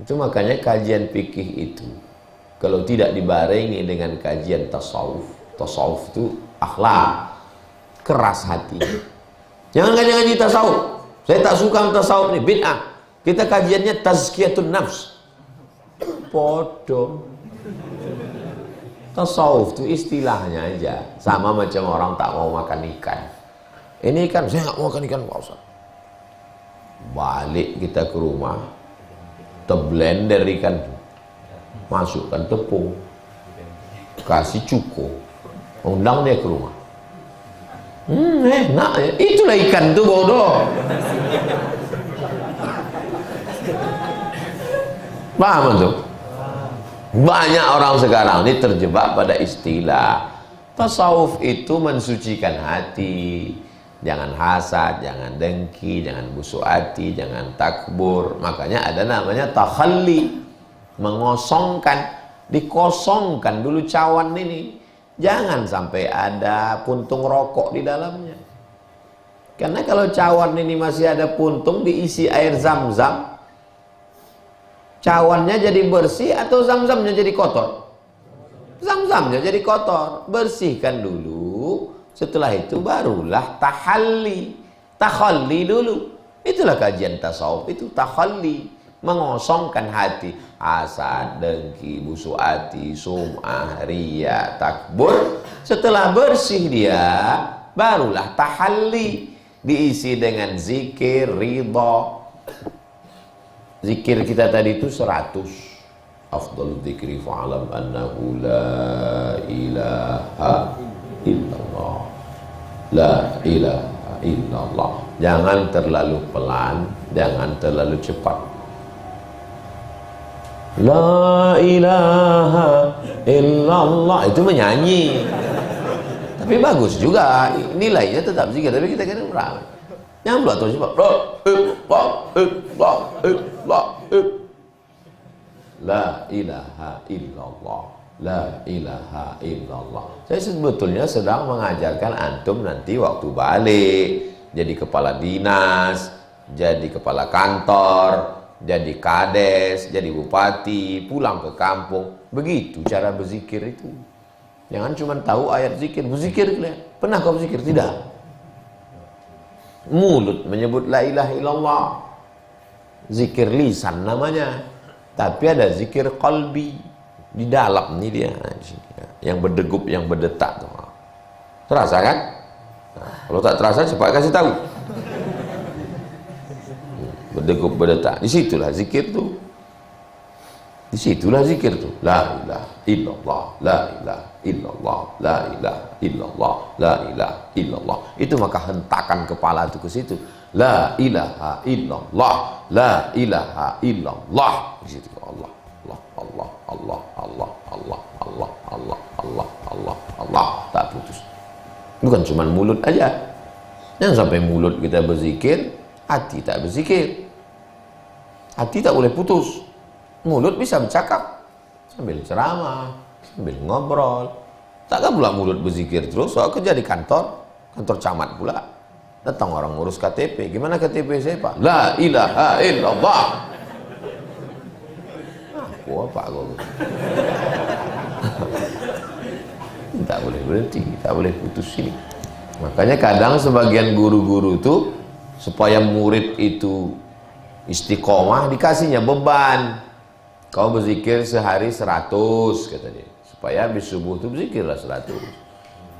Itu makanya kajian fikih itu kalau tidak dibarengi dengan kajian tasawuf, tasawuf itu akhlak, keras hati. Jangan ngaji tasawuf. Saya tak suka tasawuf nih, bid'ah. Kita kajiannya tazkiyatun nafs. Bodoh. Tasawuf itu istilahnya aja, sama macam orang tak mau makan ikan. Ini ikan, saya nggak mau makan ikan Pak Ustaz. Balik kita ke rumah, blender ikan, masukkan tepung, kasih cuko, undang dia ke rumah. Enak ya. Itulah ikan tuh bodoh. Paham tuh? Banyak orang sekarang ini terjebak pada istilah. Tasawuf itu mensucikan hati. Jangan hasad, jangan dengki, jangan busuk hati, jangan takbur. Makanya ada namanya takhalli, mengosongkan, dikosongkan dulu cawan ini. Jangan sampai ada puntung rokok di dalamnya. Karena kalau cawan ini masih ada puntung, diisi air zam-zam, Cawannya jadi bersih atau zam-zamnya jadi kotor? Zam-zamnya jadi kotor. Bersihkan dulu, setelah itu barulah tahalli. Takhalli dulu. Itulah kajian tasawuf, itu takhalli, mengosongkan hati, hasad, dengki, busuk hati, sum'ah, riya, takbur. Setelah bersih dia, barulah tahalli, diisi dengan zikir, ridha. Zikir kita tadi itu 100. Afdal dzikri fa'alam annahu la ilaha illallah. La ilaha illallah. Jangan terlalu pelan, jangan terlalu cepat. La ilaha illallah itu menyanyi. Tapi bagus juga, nilainya tetap zikir, tapi kita kira kurang. Jangan pula terus cepat. La ilaha illallah. La ilaha illallah. Saya sebetulnya sedang mengajarkan antum nanti waktu balik, jadi kepala dinas, jadi kepala kantor, jadi kades, jadi bupati, pulang ke kampung. Begitu cara berzikir itu. Jangan cuma tahu ayat zikir, berzikir. Pernah kau berzikir? Tidak. Mulut menyebut la ilaha illallah, zikir lisan namanya. Tapi ada zikir qalbi, di dalam nih dia, yang berdegup, yang berdetak tuh. Terasa kan? Nah, kalau tak terasa cepat kasih tahu. Berdegup, berdetak, disitulah zikir tuh. Disitulah zikir tuh. La ilaha illallah, la ilaha illallah, la ilaha illallah, la ilaha illallah. Itu maka hentakan kepala itu ke situ. La ilaha illallah, la ilaha illallah. Di situ Allah, Allah, Allah, Allah, Allah, Allah, Allah, Allah, Allah, Allah, Allah. Tak putus. Bukan cuma mulut aja. Jangan sampai mulut kita berzikir, hati tak berzikir. Hati tak boleh putus. Mulut bisa bercakap sambil ceramah, sambil ngobrol. Takkan pula mulut berzikir terus. Soal kerja di kantor camat pula. Datang orang ngurus KTP. Gimana KTP saya, Pak? La ilaha illallah. Apa kau? Tak boleh berhenti, tak boleh putus ini. Makanya kadang sebagian guru-guru itu supaya murid itu istiqomah, dikasihnya beban. Kau berzikir sehari 100, kata dia. Supaya habis subuh itu berzikirlah 100.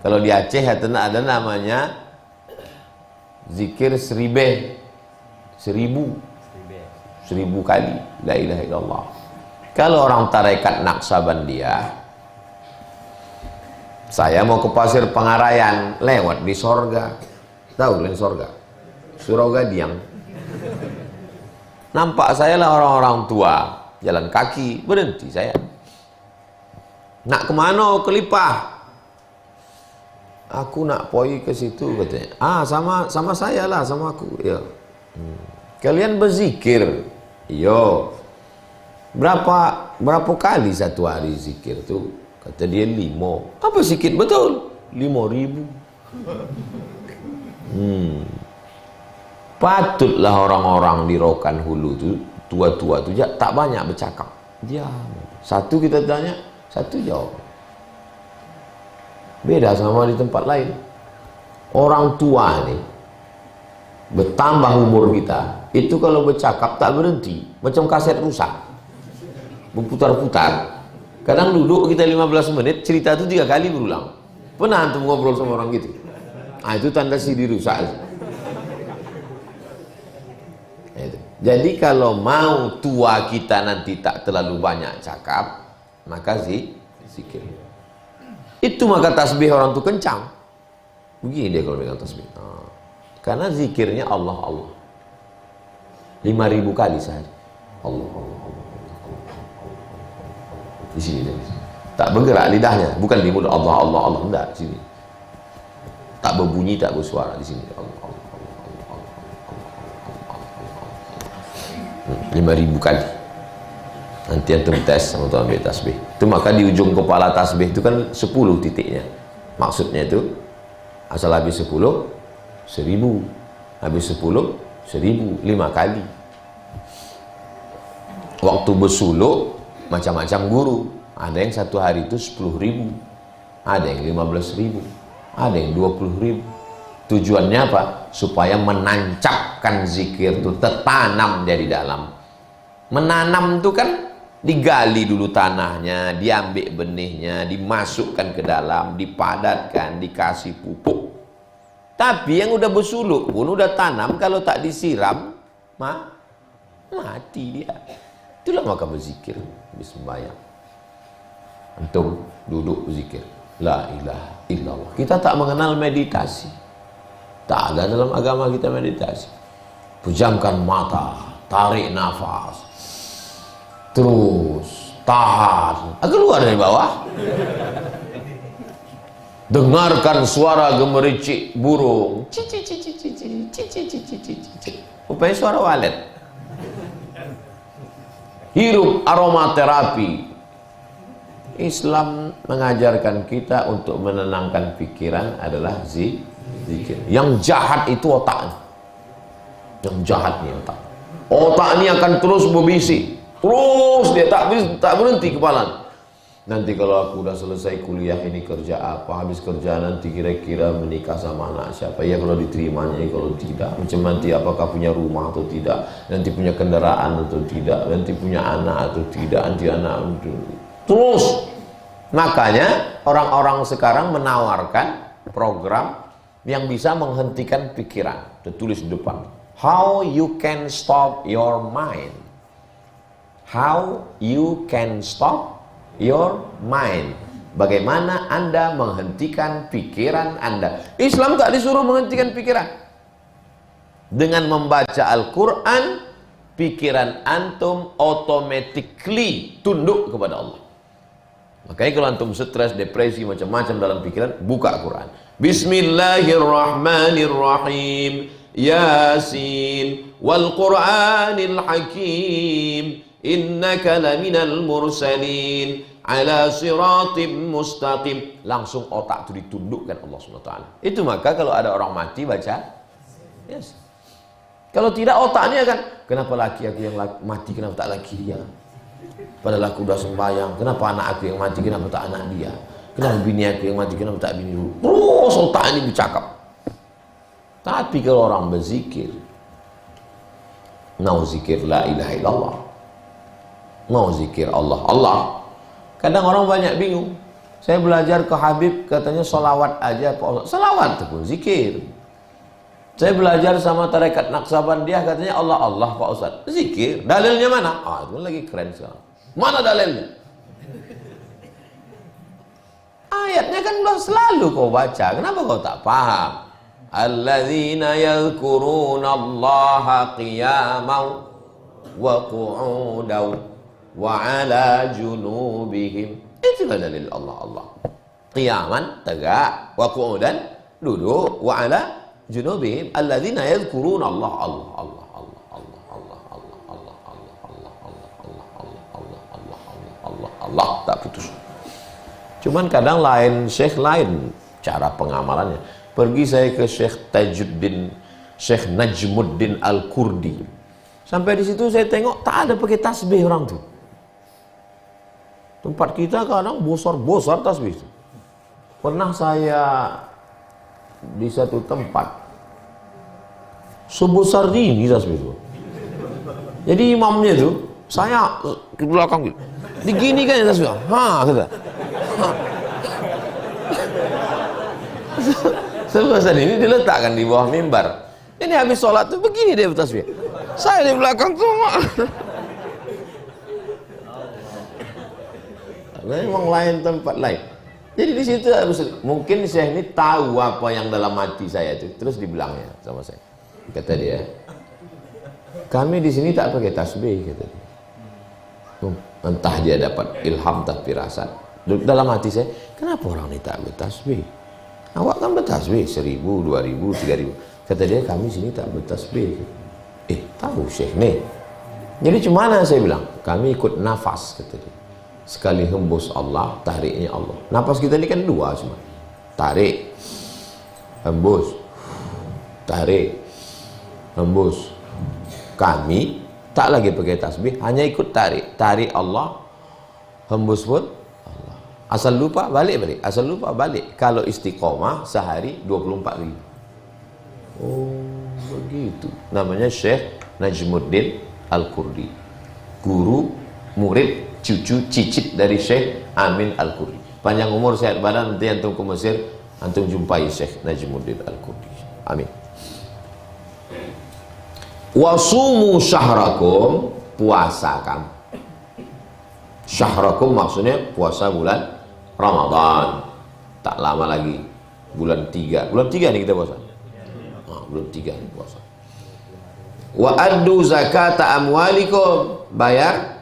Kalau di Aceh ada namanya zikir 1000 kali la ilaha illallah. Kalau orang tarekat Naqsabandiyah, saya mau ke Pasir Pengarayan, lewat di Sorga. Tahu kan Sorga? Surau Gadiang. Nampak saya lah orang-orang tua jalan kaki, berhenti saya. Nak kemana? Ke Lipah. Aku nak pergi ke situ, katanya. Sama saya lah, sama aku. Ya. Kalian berzikir? Yo. Berapa kali satu hari zikir tuh? Kata dia 5. Apa sikit betul? 5.000. Patutlah orang-orang di Rokan Hulu tuh, tua-tua tuh tak banyak bercakap. Dia satu kita tanya, satu jawab. Beda sama di tempat lain. Orang tua nih, bertambah umur kita, itu kalau bercakap tak berhenti, macam kaset rusak, berputar-putar. Kadang duduk kita 15 menit, cerita itu 3 kali berulang. Pernah antum ngobrol sama orang gitu? Nah, itu tanda CD rusak. Jadi kalau mau tua kita nanti tak terlalu banyak cakap, maka zikir. Itu maka tasbih orang itu kencang. Begini dia kalau pegang tasbih. Karena zikirnya Allah, Allah. 5.000 kali sehari. Allah, Allah, Allah. Di sini dia. Tak bergerak lidahnya, bukan di mulut Allah, Allah, Allah, enggak di sini. Tak berbunyi, tak bersuara di sini. Allah, Allah. 5.000 kali. Nanti antum tes sama tuan ambil tasbih. Itu maka di ujung kepala tasbih itu kan 10 titiknya. Maksudnya itu asal habis 10, 1000. Habis 10, 1000, 5 kali. Waktu Waktu bersuluk macam-macam guru. Ada yang satu hari itu 10.000, ada yang 15.000, ada yang 20.000. Tujuannya apa? Supaya menancapkan zikir itu, tertanam dari dalam. Menanam itu kan digali dulu tanahnya, diambil benihnya, dimasukkan ke dalam, dipadatkan, dikasih pupuk. Tapi yang udah bersuluk pun udah tanam, kalau tak disiram mati dia. Itulah maka berzikir, bersembahyang. Antum duduk berzikir, la ilaha illallah. Kita tak mengenal meditasi. Tak ada dalam agama kita meditasi. Pejamkan mata, tarik nafas, terus tahan, keluar dari bawah. Dengarkan suara gemericik burung, rupanya suara walet. Hirup aromaterapi. Islam mengajarkan kita untuk menenangkan pikiran adalah zikir. Yang jahat itu otaknya. Yang jahat nih otak. Otak ini akan terus berbisik. Terus dia tak berhenti kepala. Nanti kalau aku udah selesai kuliah ini kerja apa? Habis kerja nanti kira-kira menikah sama anak siapa? Ya kalau diterimanya, kalau tidak. Macam nanti apakah punya rumah atau tidak? Nanti punya kendaraan atau tidak? Nanti punya anak atau tidak? Nanti anak itu. Terus. Makanya orang-orang sekarang menawarkan program yang bisa menghentikan pikiran. Tertulis di depan. How you can stop your mind. How you can stop your mind. Bagaimana Anda menghentikan pikiran Anda. Islam tak disuruh menghentikan pikiran. Dengan membaca Al-Quran, pikiran antum automatically tunduk kepada Allah. Makanya kalau antum stres, depresi, macam-macam dalam pikiran, buka Quran. Bismillahirrahmanirrahim. Yasin wal Qur'anil Hakim. Innaka laminal mursalin ala siratim mustaqim. Langsung otak itu ditundukkan Allah SWT. Itu maka kalau ada orang mati baca yes. Kalau tidak otaknya akan, kenapa laki aku yang mati, kenapa tak laki dia? Padahal aku udah sembahyang. Kenapa anak aku yang mati, kenapa tak anak dia? Kenapa bini aku yang mati, kenapa tak bini dulu? Terus otak ini bercakap. Tapi kalau orang berzikir, mau zikir la ilaha illallah, mau zikir Allah. Kadang orang banyak bingung. Saya belajar ke Habib, katanya solawat aja Pak Ustaz. Solawat itu pun zikir. Saya belajar sama tarekat Naqsabandiyah, katanya Allah Pak Ustaz. Zikir. Dalilnya mana? Itu lagi keren sekarang. Mana dalilnya? Ayatnya kan udah selalu kau baca. Kenapa kau tak paham? Alladzina yadhkuruna Allaha qiyaman wa qu'udan wa ala junubihim. Itulah dalil Allah. Qiyaman, tegak, wa qu'udan, duduk, wa ala junubihim. Alladzina yadhkuruna Allah. Allah tak putus. Cuman kadang lain syekh, lain cara pengamalannya. Pergi saya ke Syekh Najmuddin Al-Kurdi. Sampai di situ saya tengok tak ada pakai tasbih orang tuh. Tempat kita kadang bosor tasbih itu. Pernah saya di satu tempat sebesar ini tasbih itu. Jadi imamnya itu saya ke belakang gitu. Digini kan ya tasbih. Kata. Sebesar ini diletakkan di bawah mimbar. Ini habis sholat tuh begini dia bertasbih. Saya di belakang tuh. Memang lain tempat lain. Jadi di situ mungkin saya ini tahu apa yang dalam hati saya itu. Terus dibilangnya sama saya. Kata dia, kami di sini tak pakai tasbih, kata dia. Entah dia dapat ilham tak firasat. Dalam hati saya, kenapa orang ini tak bertasbih? Awak kan bertasbih 1.000, 2.000, 3.000. Kata dia, kami sini tak bertasbih. Tahu Syekh nih. Jadi cumana saya bilang, kami ikut nafas, kata dia. Sekali hembus Allah, tariknya Allah. Nafas kita ini kan dua cuma. Tarik, hembus, tarik, hembus. Kami Tak lagi pakai tasbih, hanya ikut tarik. Tarik Allah, hembus pun Allah. Asal lupa balik. Asal lupa balik. Kalau istiqomah sehari 24 ribu. Oh, begitu. Namanya Syekh Najmuddin Al-Qurdi. Guru, murid, cucu, cicit dari Syekh Amin Al-Qurdi. Panjang umur, sehat badan, nanti antum ke Mesir, antum jumpai Syekh Najmuddin Al-Qurdi. Amin. Wasumu syahrakum, puasa kamu. Syahrakum maksudnya puasa bulan Ramadan. Tak lama lagi, bulan 3. Bulan 3 nih kita puasa. Bulan 3 nih puasa. Wa addu zakata amwalikum, bayar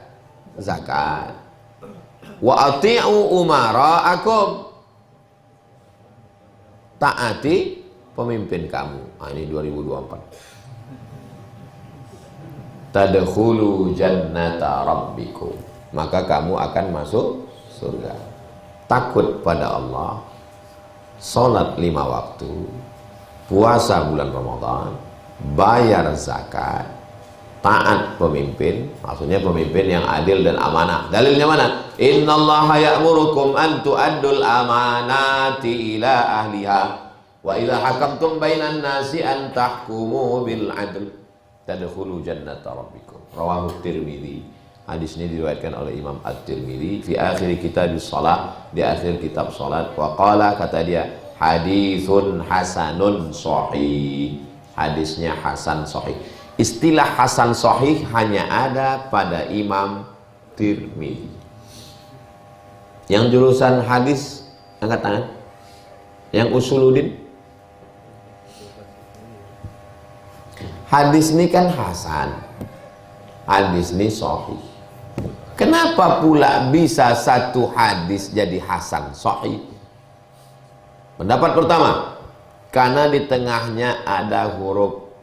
zakat. Wa ati'u umara'akum, taati pemimpin kamu. Ini 2024. Tadkhulu jannata rabbikum, maka kamu akan masuk surga. Takut pada Allah, salat 5 waktu, puasa bulan Ramadan, bayar zakat, taat pemimpin, maksudnya pemimpin yang adil dan amanah. Dalilnya mana? Innallaha ya'murukum an tu'addul amanati ila ahliha wa idza hakamtum bainan nasi an tahkumu bil 'adl tadkhulu jannata rabbikum. Rawahu Tirmidzi. Hadis ini diriwayatkan oleh Imam At-Tirmidzi fi akhir kitabus shalah, di akhir kitab salat. Wa qala, kata dia, haditsun hasanun sahih. Hadisnya hasan sahih. Istilah hasan sahih hanya ada pada Imam Tirmidzi. Yang jurusan hadis angkat tangan. Yang usuluddin. Hadis ini kan hasan, hadis ini sahih. Kenapa pula bisa satu hadis jadi hasan sahih? Pendapat pertama, karena di tengahnya ada huruf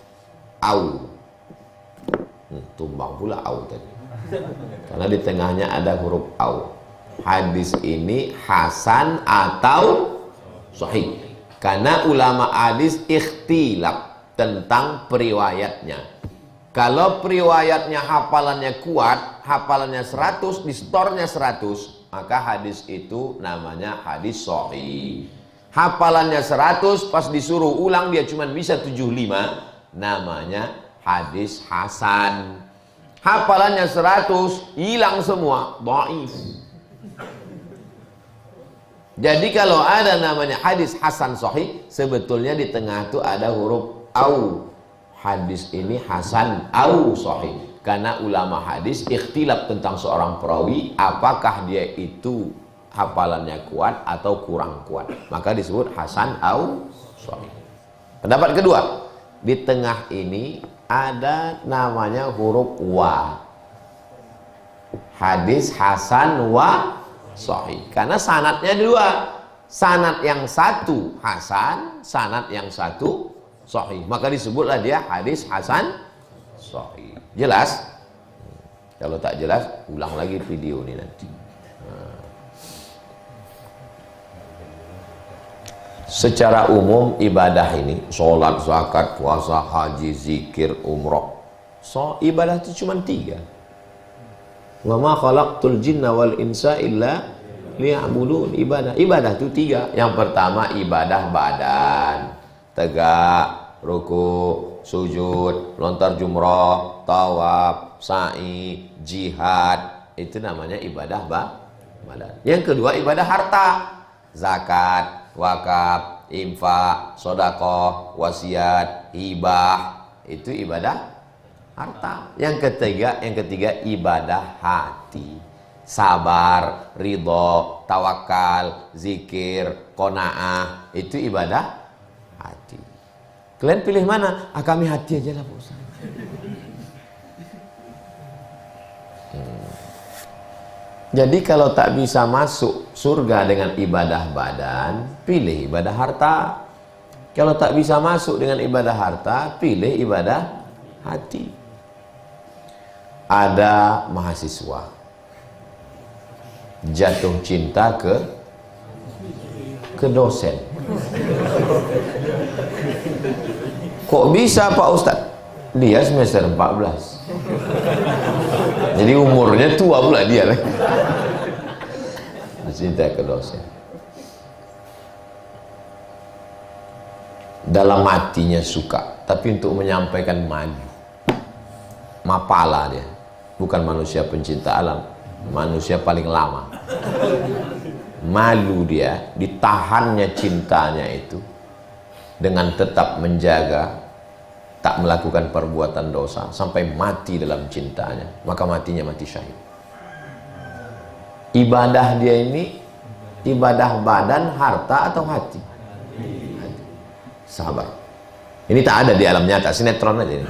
au. Tumbang pula au tadi. Karena di tengahnya ada huruf au. Hadis ini hasan atau sahih. Karena ulama hadis ikhtilaf tentang periwayatnya. Kalau periwayatnya hafalannya kuat, hafalannya 100, distornya 100, maka hadis itu namanya hadis sahih. Hafalannya 100, pas disuruh ulang dia cuma bisa 75, namanya hadis hasan. Hafalannya 100, hilang semua, dhaif. Jadi kalau ada namanya hadis hasan sahih, sebetulnya di tengah itu ada huruf au. Hadis ini hasan au sahih. Karena ulama hadis ikhtilaf tentang seorang perawi, apakah dia itu hafalannya kuat atau kurang kuat, maka disebut hasan au sahih. Pendapat kedua, di tengah ini ada namanya huruf wa. Hadis hasan wa sahih. Karena sanadnya dua. Sanad yang satu hasan, sanad yang satu sahih, maka disebutlah dia hadis hasan sahih. Jelas? Kalau tak jelas, ulang lagi video ini nanti. Secara umum ibadah ini, sholat, zakat, puasa, haji, zikir, umroh, ibadah itu cuma 3. Wa ma khalaqtul jinna wal insa illa liya'budun. Ibadah itu 3. Yang pertama ibadah badan, tegak, ruku, sujud, lontar jumrah, tawaf, sa'i, jihad. Itu namanya ibadah badan. Yang kedua ibadah harta, zakat, wakaf, infak, sedekah, wasiat, hibah. Itu ibadah harta. Yang ketiga ibadah hati, sabar, ridho, tawakal, zikir, qanaah. Itu ibadah hati. Kalian pilih mana? Kami hati aja lah Pak Ustaz. Jadi kalau tak bisa masuk surga dengan ibadah badan, pilih ibadah harta. Kalau tak bisa masuk dengan ibadah harta, pilih ibadah hati. Ada mahasiswa jatuh cinta ke dosen. Kok bisa Pak Ustadz? Dia semester 14. Jadi umurnya tua pula dia lagi. Mencintai kedua dosen. Dalam hatinya suka, tapi untuk menyampaikan malu. Mapala dia. Bukan manusia pencinta alam, manusia paling lama. Malu dia, ditahannya cintanya itu dengan tetap menjaga, tak melakukan perbuatan dosa sampai mati dalam cintanya, maka matinya mati syahid. Ibadah dia ini ibadah badan, harta atau hati? Hati. Sabar. Ini tak ada di alam nyata, sinetron aja ini.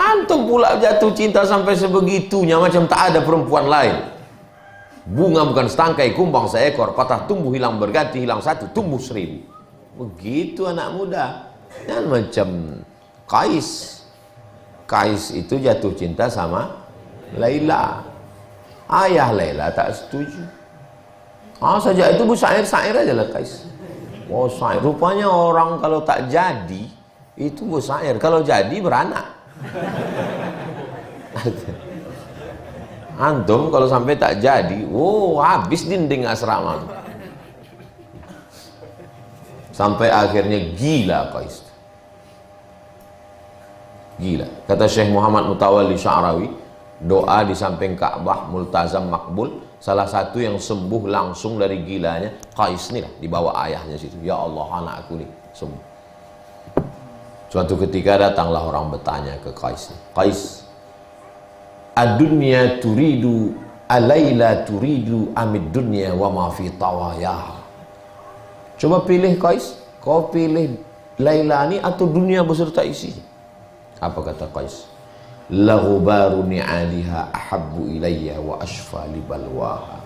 Antum pula jatuh cinta sampai sebegitunya, macam tak ada perempuan lain. Bunga bukan setangkai, kumbang seekor, patah tumbuh hilang berganti, hilang satu tumbuh 1000. Begitu anak muda. Dan macam Kais. Kais itu jatuh cinta sama Laila. Ayah Laila tak setuju. Sejak itu bersair-sair aja lah Kais. Oh sair. Rupanya orang kalau tak jadi itu bersair, kalau jadi beranak. Antum kalau sampai tak jadi, habis dinding asrama. Sampai akhirnya gila Kais. Gila. Kata Syekh Muhammad Mutawalli Sya'rawi, doa di samping Ka'bah multazam makbul, salah satu yang sembuh langsung dari gilanya Kais nih lah, dibawa ayahnya situ. Ya Allah, anakku nih sembuh. Suatu ketika datanglah orang bertanya ke Kais. Kais, ad-dunya turidu alayla turidu amid dunya wa ma fi tawaya. Coba pilih Kais, kau pilih Laila ni atau dunia beserta isi? Apa kata Kais? La ghubaru ni'aliha ahabbu ilayya wa ashfa li balwaha.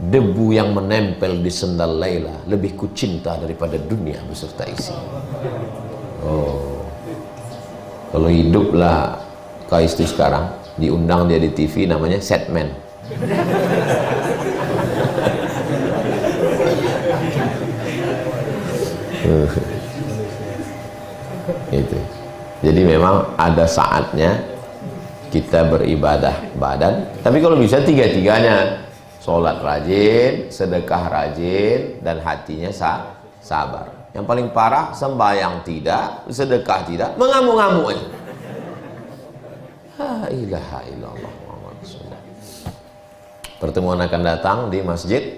Debu yang menempel di sendal Laila lebih kucinta daripada dunia beserta isi. Kalau hiduplah Kais itu sekarang, diundang dia di TV, namanya Setman. Itu. Jadi memang ada saatnya kita beribadah badan, tapi kalau bisa tiga-tiganya, sholat rajin, sedekah rajin, dan hatinya sabar. Yang paling parah, sembahyang tidak, sedekah tidak, mengamuk-ngamuk aja. La ilaha illallah Muhammad Rasulullah. Pertemuan akan datang di masjid.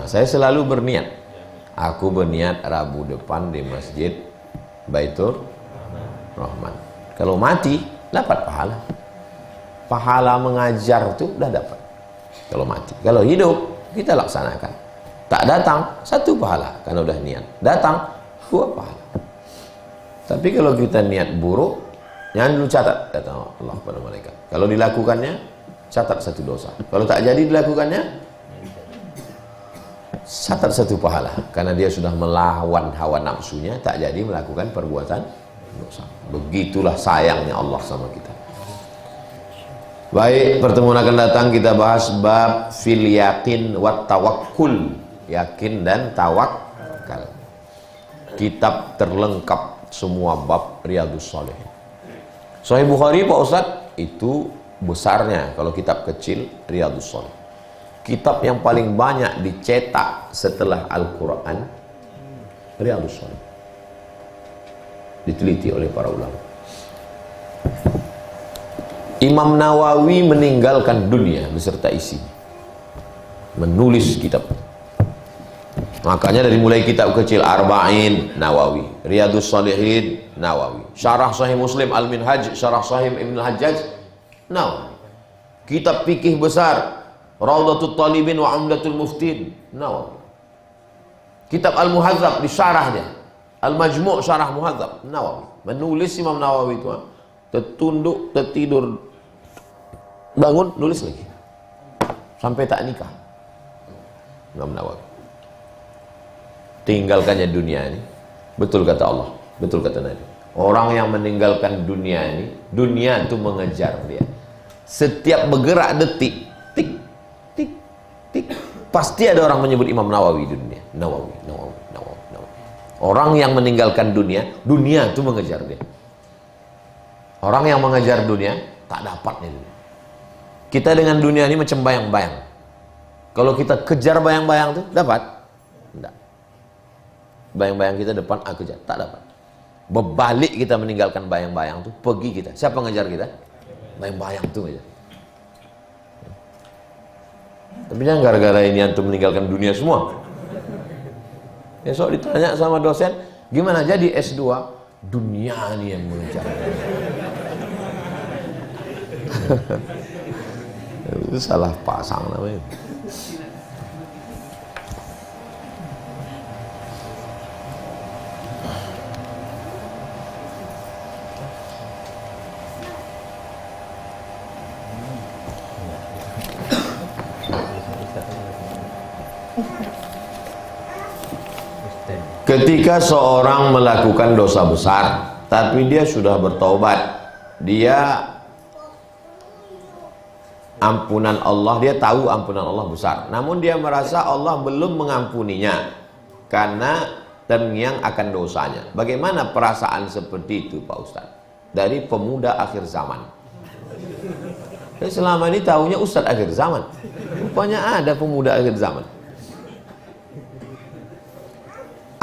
Saya selalu berniat. Aku berniat Rabu depan di masjid Baitur Rahman. Kalau mati, dapat pahala. Pahala mengajar itu udah dapat. Kalau mati. Kalau hidup, kita laksanakan. Tak datang, 1 pahala karena udah niat. Datang, 2 pahala. Tapi kalau kita niat buruk, jangan dulu catat, kata Allah pada malaikat. Kalau dilakukannya, catat 1 dosa. Kalau tak jadi dilakukannya, catat 1 pahala. Karena dia sudah melawan hawa nafsunya, tak jadi melakukan perbuatan dosa. Begitulah sayangnya Allah sama kita. Baik, pertemuan akan datang kita bahas bab fil yakin wat tawakkul. Yakin dan tawakal. Kitab terlengkap semua bab Riyadhus Shalihin. Sahih Bukhari Pak Ustadz, itu besarnya. Kalau kitab kecil Riyadhus Shalihin. Kitab yang paling banyak dicetak setelah Al-Quran, Riyadhus Shalihin. Diteliti oleh para ulama. Imam Nawawi meninggalkan dunia beserta isi, menulis kitab. Makanya dari mulai kitab kecil Arba'in Nawawi, Riyadhus Shalihin Nawawi, Syarah Sahih Muslim Al-Minhaj, Syarah Sahih Ibn Al-Hajjaj Nawawi, kitab fikih besar Rawdatul Talibin wa Umdatul Muftin Nawawi, kitab Al-Muhadzab disyarahnya, Al-Majmu' Syarah Muhadzab Nawawi. Menulis Imam Nawawi itu, tertunduk, tertidur, bangun, nulis lagi sampai tak nikah. Imam Nawawi tinggalkannya dunia ini. Betul kata Allah, betul kata Nabi, orang yang meninggalkan dunia ini, dunia itu mengejar dia. Setiap bergerak detik, tik, tik, tik, pasti ada orang menyebut Imam Nawawi di dunia. Nawawi, Nawawi, Nawawi, Nawawi. Orang yang meninggalkan dunia, dunia itu mengejar dia. Orang yang mengejar dunia, tak dapat nih. Kita dengan dunia ini macam bayang-bayang. Kalau kita kejar bayang-bayang itu, dapat? Tidak. Bayang-bayang kita depan, aku kejar, tak dapat. Berbalik kita meninggalkan bayang-bayang itu, pergi kita. Siapa ngejar kita? Bayang-bayang itu aja. Tapi jangan gara-gara ini antum meninggalkan dunia semua. Besok ditanya sama dosen, gimana jadi S2? Dunia ini yang mengejar. Itu salah pasang namanya. Ketika seorang melakukan dosa besar, tapi dia sudah bertobat, dia ampunan Allah, dia tahu ampunan Allah besar, namun dia merasa Allah belum mengampuninya karena terngiang akan dosanya. Bagaimana perasaan seperti itu, Pak Ustadz? Dari pemuda akhir zaman. Selama ini tahunya Ustadz akhir zaman, rupanya ada pemuda akhir zaman.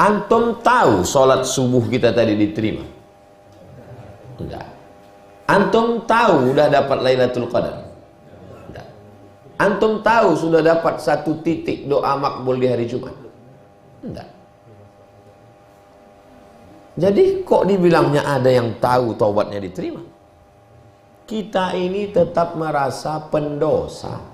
Antum tahu sholat subuh kita tadi diterima? Enggak. Antum tahu udah dapat Lailatul Qadar? Enggak. Antum tahu sudah dapat 1 titik doa makbul di hari Jumat? Enggak. Jadi kok dibilangnya ada yang tahu taubatnya diterima? Kita ini tetap merasa pendosa.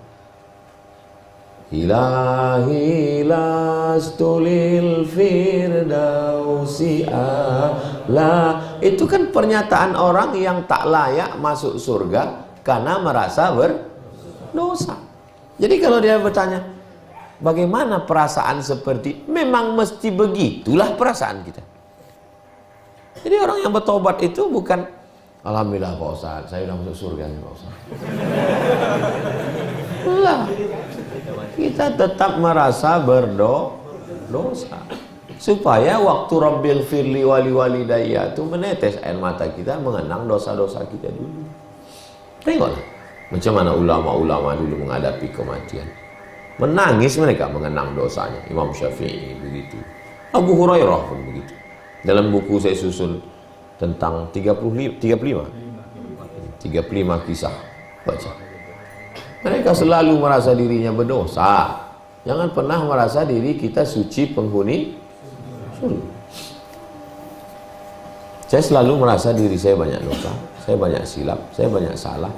Ilahi lastulil firdausi ala. Itu kan pernyataan orang yang tak layak masuk surga karena merasa berdosa. Jadi kalau dia bertanya, bagaimana perasaan seperti, memang mesti begitulah perasaan kita. Jadi orang yang bertobat itu bukan, alhamdulillah Pak Ustaz, saya sudah masuk surga nih Pak Ustaz. Lah, kita tetap merasa berdosa supaya waktu Rabbil firli wali walidayya itu menetes air mata kita mengenang dosa-dosa kita dulu. Tengoklah macam mana ulama-ulama dulu menghadapi kematian, menangis mereka mengenang dosanya. Imam Syafi'i begitu, Abu Hurairah pun begitu. Dalam buku saya susun tentang 35 kisah, baca. Mereka selalu merasa dirinya berdosa. Jangan pernah merasa diri kita suci penghuni surga. Saya selalu merasa diri saya banyak dosa, saya banyak silap, saya banyak salah.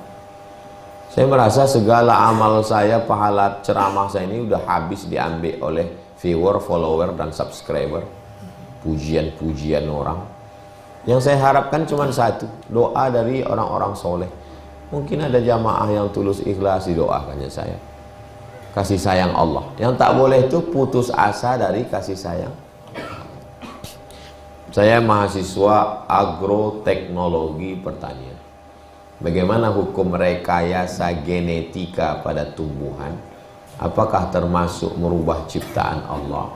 Saya merasa segala amal saya, pahala ceramah saya ini udah habis diambil oleh viewer, follower, dan subscriber. Pujian-pujian orang. Yang saya harapkan cuma satu, doa dari orang-orang soleh. Mungkin ada jamaah yang tulus ikhlas didoakannya saya. Kasih sayang Allah. Yang tak boleh itu putus asa dari kasih sayang. Saya mahasiswa agroteknologi pertanian. Bagaimana hukum rekayasa genetika pada tumbuhan? Apakah termasuk merubah ciptaan Allah?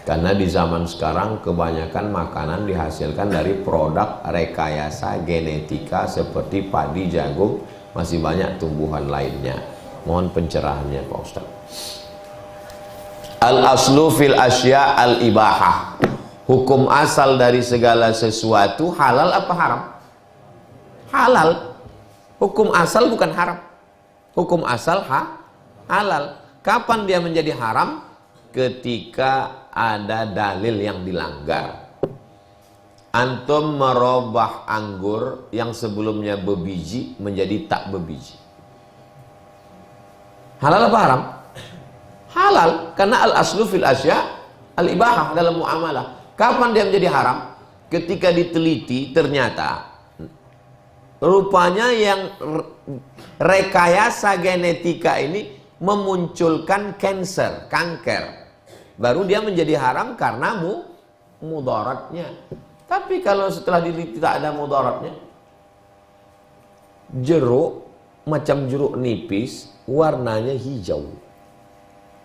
Karena di zaman sekarang kebanyakan makanan dihasilkan dari produk rekayasa genetika seperti padi, jagung, masih banyak tumbuhan lainnya. Mohon pencerahannya Pak Ustaz. Al-aslu fil asya al-ibahah. Hukum asal dari segala sesuatu halal apa haram? Halal. Hukum asal bukan haram. Hukum asal halal. Kapan dia menjadi haram? Ketika ada dalil yang dilanggar. Antum merubah anggur yang sebelumnya berbiji menjadi tak berbiji. Halal apa haram? Halal, karena al-aslu fil asya al-ibahah dalam muamalah. Kapan dia menjadi haram? Ketika diteliti ternyata rupanya yang rekayasa genetika ini memunculkan kanker. Baru dia menjadi haram karena mudaratnya. Tapi kalau setelah diteliti tak ada mudaratnya, jeruk macam jeruk nipis, warnanya hijau.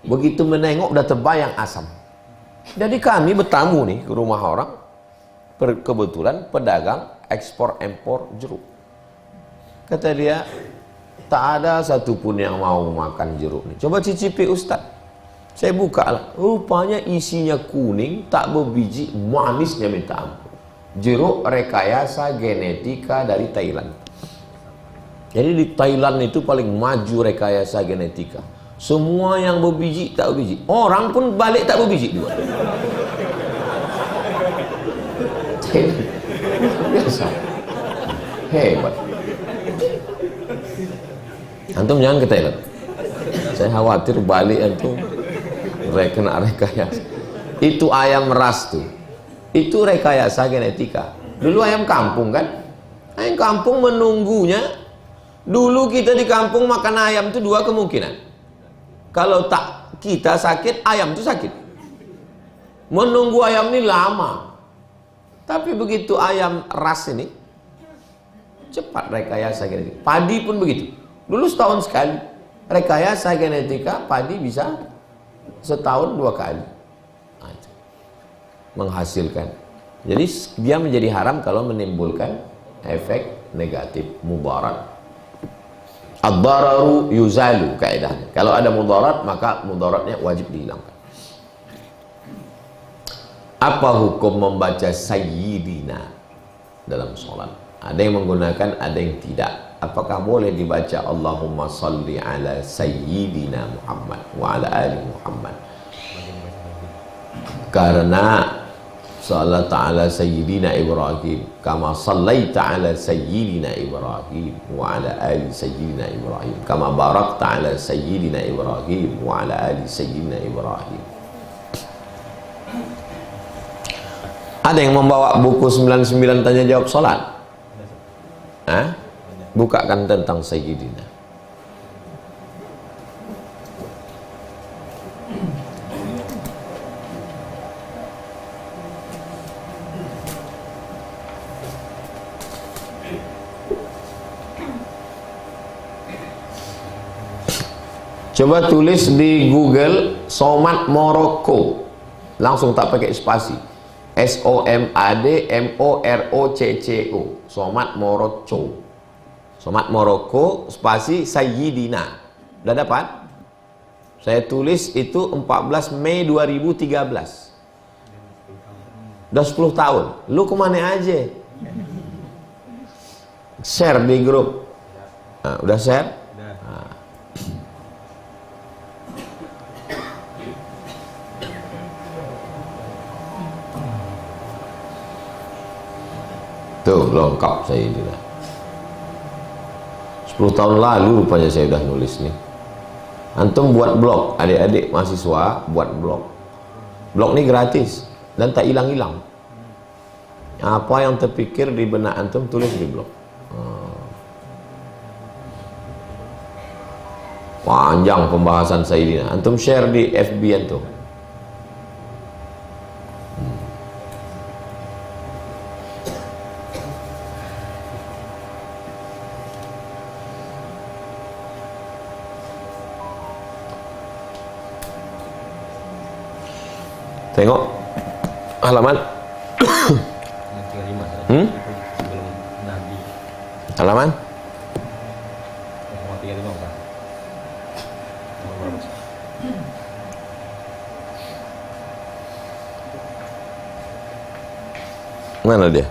Begitu menengok udah terbayang asam. Jadi kami bertamu nih ke rumah orang, kebetulan pedagang ekspor impor jeruk. Kata dia, tak ada satupun yang mau makan jeruk nih. Coba cicipi Ustaz. Saya buka lah, rupanya isinya kuning, tak berbiji, manisnya minta ampun. Jeruk rekayasa genetika dari Thailand. Jadi di Thailand itu paling maju rekayasa genetika. Semua yang berbiji tak berbiji. Orang pun balik tak berbiji juga. Biasa. Hebat. Antum jangan ke Thailand. Saya khawatir balik antum kena rekayasa. Itu ayam ras tuh. Itu rekayasa genetika. Dulu ayam kampung kan? Ayam kampung menunggunya. Dulu kita di kampung makan ayam itu dua kemungkinan. Kalau tak kita sakit, ayam itu sakit. Menunggu ayam ini lama. Tapi begitu ayam ras ini cepat rekayasa genetika. Padi pun begitu. Dulu setahun sekali. Rekayasa genetika padi bisa setahun 2 kali. Nah, itu. Menghasilkan. Jadi dia menjadi haram kalau menimbulkan efek negatif, mudarat. Ad-dararu yuzalu kaidahnya. Kalau ada mudarat, maka mudaratnya wajib dihilangkan. Apa hukum membaca sayyidina dalam sholat? Ada yang menggunakan, ada yang tidak. Apakah boleh dibaca Allahumma salli ala sayyidina Muhammad wa ala ali Muhammad? Karena salat ala sayyidina Ibrahim kama sallaita ala sayyidina Ibrahim wa ala ali sayyidina Ibrahim kama barakta ala sayyidina Ibrahim wa ala ali sayyidina Ibrahim. Ada yang membawa buku 99 tanya jawab salat? Hah? Bukakan tentang sayyidina. Coba tulis di Google Somad Morocco, langsung tak pakai spasi. SOMAD MOROCCO, Somad Morocco. Somad Morocco spasi Sayyidina. Udah dapat? Saya tulis itu 14 Mei 2013. Udah 10 tahun. Lu kemana aja? Share di grup. Nah, udah share? Nah. Tuh lengkap Sayyidina. 10 tahun lalu rupanya saya udah nulis nih. Antum buat blog, adik-adik mahasiswa buat blog. Blog ini gratis dan tak hilang-hilang. Apa yang terpikir di benak antum tulis di blog. Panjang pembahasan Sayyidina. Antum share di FB antum. Tengok halaman halaman mana dia?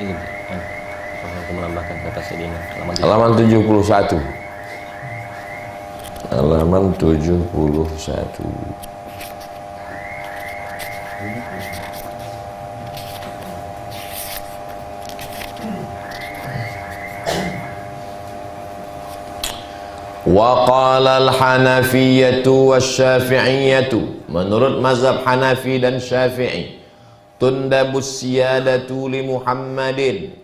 Ini aku menambahkan kata Sayyidina halaman 71. Halaman 71. Wa qala al-Hanafiyyatu wasy-Syafi'iyyatu, menurut mazhab Hanafi dan Syafi'i, tundabus siyadatu li Muhammadin,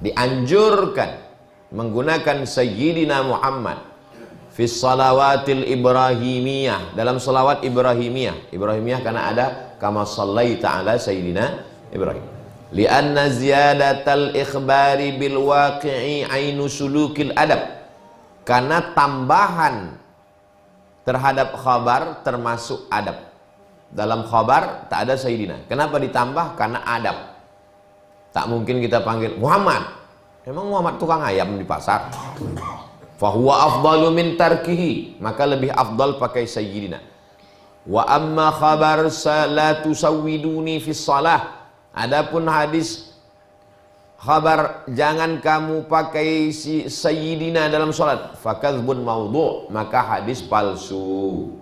dianjurkan menggunakan Sayyidina Muhammad fi salawatil ibrahimiyah, dalam salawat ibrahimiyah. Ibrahimiyah karena ada kama sallaita ala Sayyidina Ibrahim. Lianna ziyadatal ikhbari bil waqi'i ainu sulukil adab. Karena tambahan terhadap khabar termasuk adab. Dalam khabar tak ada Sayyidina. Kenapa ditambah? Karena adab. Tak mungkin kita panggil Muhammad. Emang Muhammad tukang ayam di pasar? Fahuwa afdalu min tarkihi. Maka lebih afdal pakai Sayyidina. Wa amma khabar la tusawwiduni fi shalah. Adapun hadis khabar jangan kamu pakai si Sayyidina dalam salat, fakadzbun maudhu', maka hadis palsu.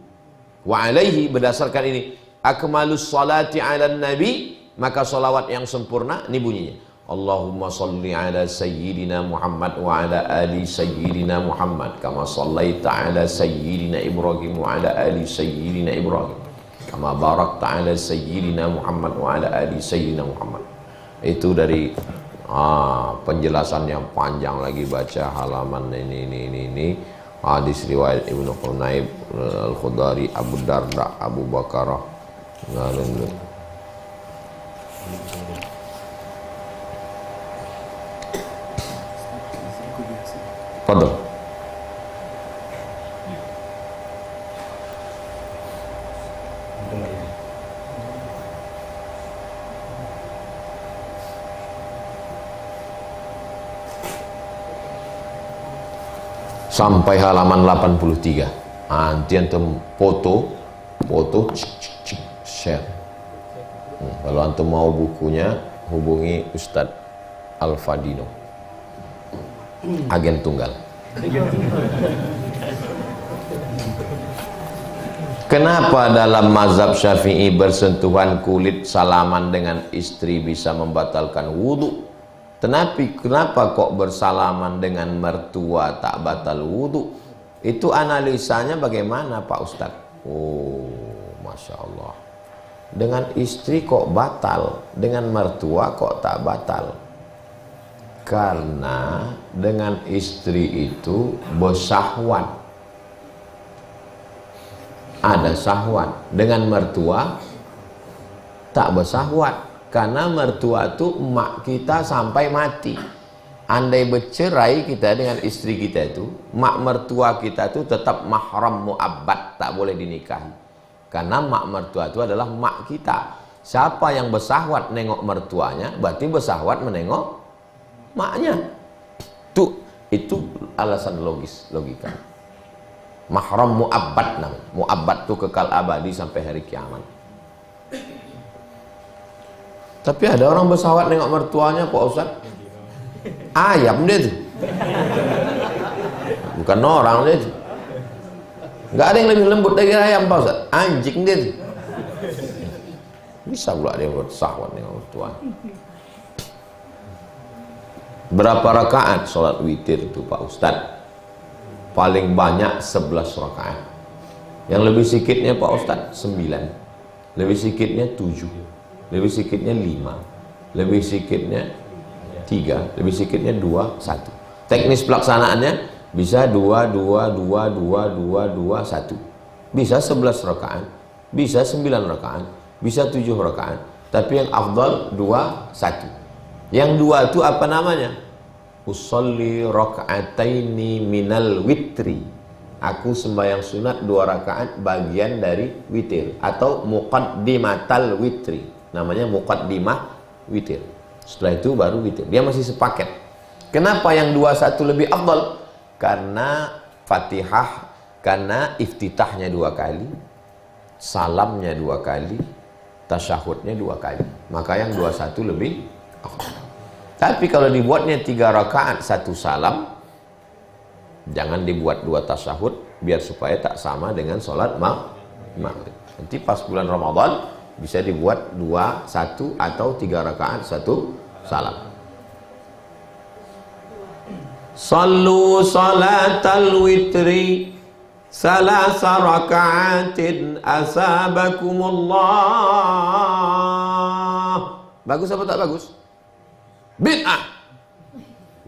Wa alaihi, berdasarkan ini, akmalus salati 'alan nabi, maka salawat yang sempurna ini bunyinya. Allahumma salli ala sayyidina Muhammad wa ala ali sayyidina Muhammad kama sallaita ala sayyidina Ibrahim wa ala ali sayyidina Ibrahim kama barakta ala sayyidina Muhammad wa ala ali sayyidina Muhammad. Itu dari penjelasan yang panjang lagi, baca halaman ini. Hadis riwayat Ibnu Hunaib Al-Khudari, Abu Darda, Abu Bakarah. Fadhal. Sampai halaman 83. Nanti antum foto share. Kalau antum mau bukunya, hubungi Ustadz Al-Fadino, agen tunggal. Kenapa dalam mazhab Syafi'i bersentuhan kulit salaman dengan istri bisa membatalkan wudhu? Kenapa kok bersalaman dengan mertua tak batal wudhu? Itu analisanya bagaimana Pak Ustadz? Oh, Masya Allah. Dengan istri kok batal, dengan mertua kok tak batal? Karena dengan istri itu bersahwat, ada syahwat. Dengan mertua tak bersahwat. Karena mertua itu emak kita sampai mati. Andai bercerai kita dengan istri kita itu, mak mertua kita itu tetap mahram mu'abbad, tak boleh dinikahi. Karena mak mertua itu adalah mak kita. Siapa yang bersahwat nengok mertuanya, berarti bersahwat menengok maknya. Itu alasan logika. Mahram mu'abbad namanya. Mu'abbad itu kekal abadi sampai hari kiamat. Tapi ada orang bersahwat nengok mertuanya Pak Ustaz. Ayam dia tuh. Bukan orang dia tuh. Nggak ada yang lebih lembut dari ayam Pak Ustaz. Anjing dia tuh. Bisa pula dia bersahwat nengok mertuanya. Berapa rakaat sholat witir itu Pak Ustaz? Paling banyak 11 rakaat. Yang lebih sedikitnya Pak Ustaz 9. Lebih sedikitnya 7. Lebih sedikitnya 5, lebih sedikitnya 3, lebih sedikitnya 2, 1. Teknis pelaksanaannya bisa 2, 2, 2, 2, 2, 2, 1. Bisa 11 rakaat, bisa 9 rakaat, bisa 7 rakaat. Tapi yang afdal 2, 1. Yang 2 itu apa namanya? Usolli raka'ataini minal witri. Aku sembahyang sunat 2 rakaat bagian dari witir, atau muqaddimatal witri. Namanya muqaddimah witir. Setelah itu baru witir. Dia masih sepaket. Kenapa yang 2-1 lebih afdal? Karena Fatihah, karena iftitahnya 2 kali, salamnya 2 kali, tasyahudnya 2 kali. Maka yang 2-1 lebih afdal. Tapi kalau dibuatnya 3 rakaat 1 salam, jangan dibuat 2 tasyahud, biar supaya tak sama dengan sholat maghrib. Nanti pas bulan Ramadan bisa dibuat 2, 1 atau 3 rakaat 1 salam. Sallu salatal witri salasa raka'atin asabakumullah. Bagus apa tak bagus? Bid'ah.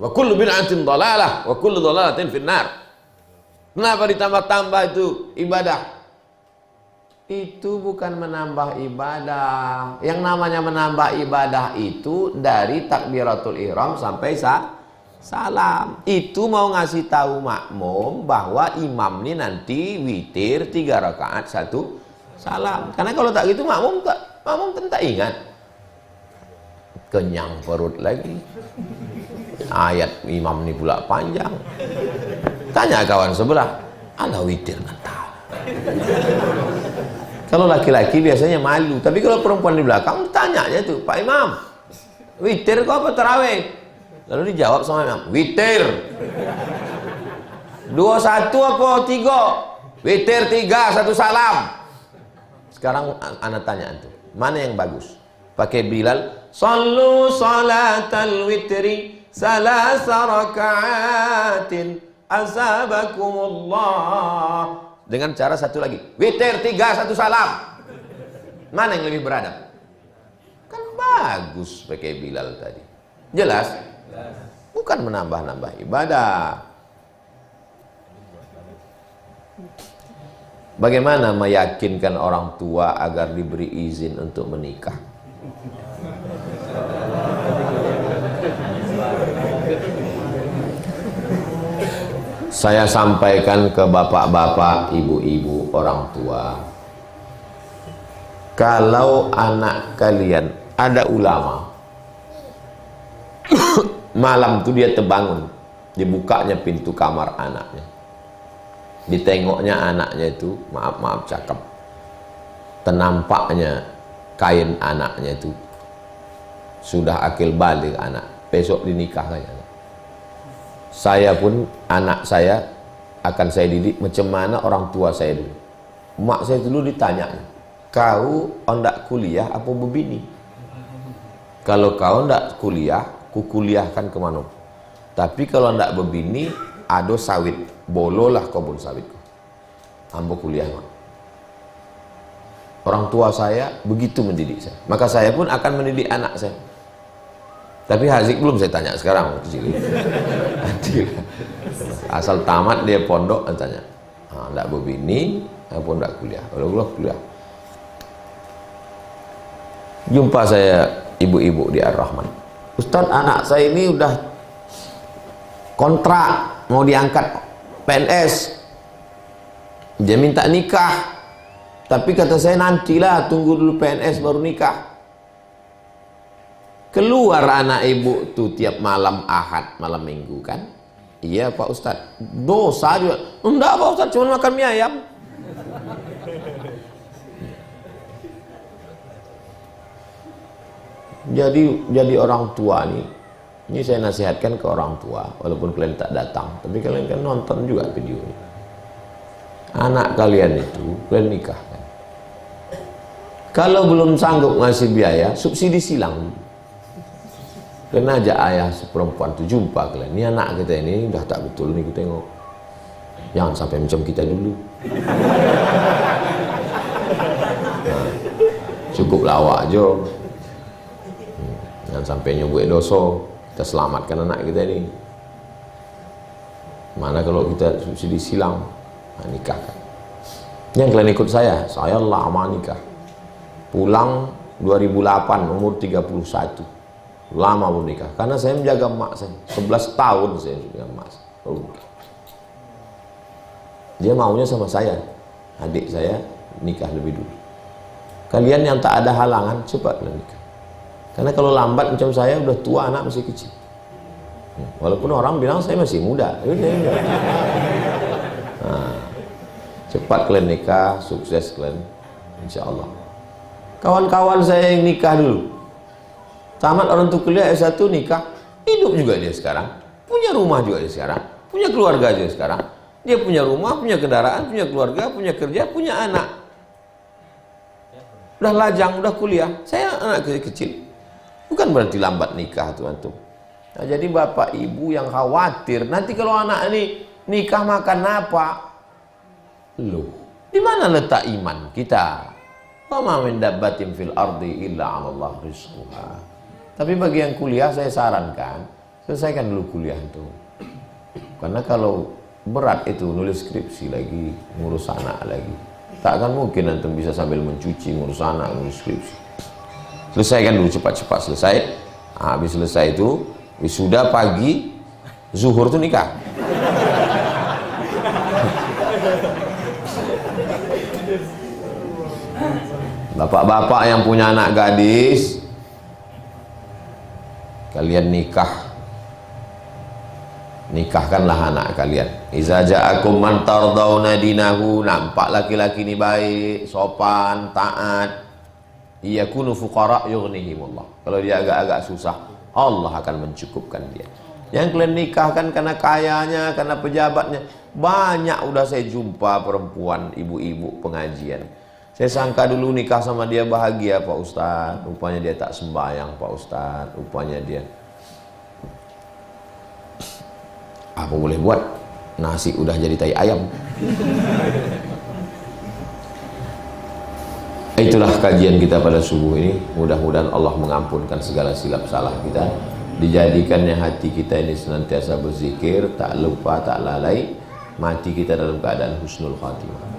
Wa kullu bid'atin dhalalah wa kullu dhalalatin finnar. Kenapa ditambah-tambah itu ibadah? Itu bukan menambah ibadah. Yang namanya menambah ibadah itu dari takbiratul ihram sampai salam. Itu mau ngasih tahu makmum bahwa imam ini nanti witir 3 rakaat 1 salam. Karena kalau tak gitu makmum tak ingat. Kenyang perut lagi. Ayat imam ini pula panjang. Tanya kawan sebelah, ala witir nanti. Kalau laki-laki biasanya malu, tapi kalau perempuan di belakang tanya aja tuh, Pak Imam, witir kok apa tarawih? Lalu dijawab sama Imam, witir 21 apa 3? Witir 3 1 salam. Sekarang anak tanya tuh, mana yang bagus? Pakai Bilal, sallu salatal witri salasa raka'atin azabakumullah. Dengan cara satu lagi, witir 3 1 salam. Mana yang lebih beradab? Kan bagus pakai Bilal tadi. Jelas? Bukan menambah-nambah ibadah. Bagaimana meyakinkan orang tua agar diberi izin untuk menikah? Saya sampaikan ke bapak-bapak, ibu-ibu, orang tua, kalau anak kalian ada ulama, malam itu dia terbangun, dibukanya pintu kamar anaknya, ditengoknya anaknya itu, maaf cakep, ternampaknya kain anaknya itu sudah akil balik anak, besok dinikahkan. Saya pun, anak saya akan saya didik macam mana orang tua saya dulu. Mak saya dulu ditanya, kau hendak kuliah apa berbini? Kalau kau hendak kuliah, ku kuliahkan ke mana? Tapi kalau hendak berbini, ada sawit, bololah kebun sawitku. Ambo kuliah, mak. Orang tua saya begitu mendidik saya. Maka saya pun akan mendidik anak saya. Tapi Hazik belum saya tanya sekarang kecil. Asal tamat dia pondok tanya. Enggak berbini, pun enggak kuliah. Kalau kuliah. Jumpa saya ibu-ibu di Ar-Rahman. Ustaz, anak saya ini udah kontrak mau diangkat PNS. Dia minta nikah. Tapi kata saya nantilah, tunggu dulu PNS baru nikah. Keluar anak ibu tuh tiap malam Ahad, malam Minggu kan? Iya Pak Ustadz, dosa juga. Enggak Pak Ustadz, cuma makan mie ayam. Jadi orang tua nih, ini saya nasihatkan ke orang tua, walaupun kalian tak datang, tapi kalian kan nonton juga video ini. Anak kalian itu, kalian nikahkan. Kalau belum sanggup ngasih biaya, subsidi silang. Kena aja ayah seperempuan tuh jumpa kalian. Ini anak kita ini udah tak betul nih, kita tengok. Jangan sampai macam kita dulu. Nah, cukup lawak aja. Jangan sampai nyobek dosa. Kita selamatkan anak kita ini. Mana kalau kita subsidi silang, nah, nikahkan. Yang kalian ikut saya lama nikah. Pulang 2008 umur 31. Lama belum nikah, karena saya menjaga emak saya 11 tahun saya menjaga emak saya. Dia maunya sama saya, adik saya nikah lebih dulu. Kalian yang tak ada halangan cepat nikah, karena kalau lambat macam saya udah tua, anak masih kecil. Walaupun orang bilang saya masih muda. Nah, cepat kalian nikah, sukses kalian, insya Allah. Kawan-kawan saya yang nikah dulu, tamat orang tua kuliah S1 nikah, hidup juga dia sekarang, punya rumah juga dia sekarang, punya keluarga dia sekarang. Dia punya rumah, punya kendaraan, punya keluarga, punya kerja, punya anak. Udah lajang, udah kuliah. Saya anak kecil. Bukan berarti lambat nikah tuh antum. Nah, jadi bapak ibu yang khawatir, nanti kalau anak ini nikah makan apa? Loh, di mana letak iman kita? Wa ma min dabbatin fil ardi illa 'ala Allah rizquha. Tapi bagi yang kuliah saya sarankan, selesaikan dulu kuliah itu. Karena kalau berat itu nulis skripsi lagi, ngurus anak lagi. Tak akan mungkin antum bisa sambil mencuci, ngurus anak, ngurus skripsi. Selesaikan dulu cepat-cepat selesai. Habis selesai itu wisuda pagi, zuhur tuh nikah. Bapak-bapak yang punya anak gadis, kalian nikahkanlah anak kalian. Iza ja'akum man tardawna dinahu, nampak laki-laki ini baik, sopan, taat, yakunu fuqara yughnihimullah. Kalau dia agak-agak susah, Allah akan mencukupkan dia. Yang kalian nikahkan karena kayanya, karena pejabatnya. Banyak udah saya jumpa perempuan, ibu-ibu pengajian. Saya sangka dulu nikah sama dia bahagia Pak Ustadz, rupanya dia tak sembahyang Pak Ustadz, rupanya dia. Apa boleh buat? Nasi udah jadi tai ayam. Itulah kajian kita pada subuh ini. Mudah-mudahan Allah mengampunkan segala silap salah kita. Dijadikannya hati kita ini senantiasa berzikir, tak lupa, tak lalai. Mati kita dalam keadaan husnul khatimah.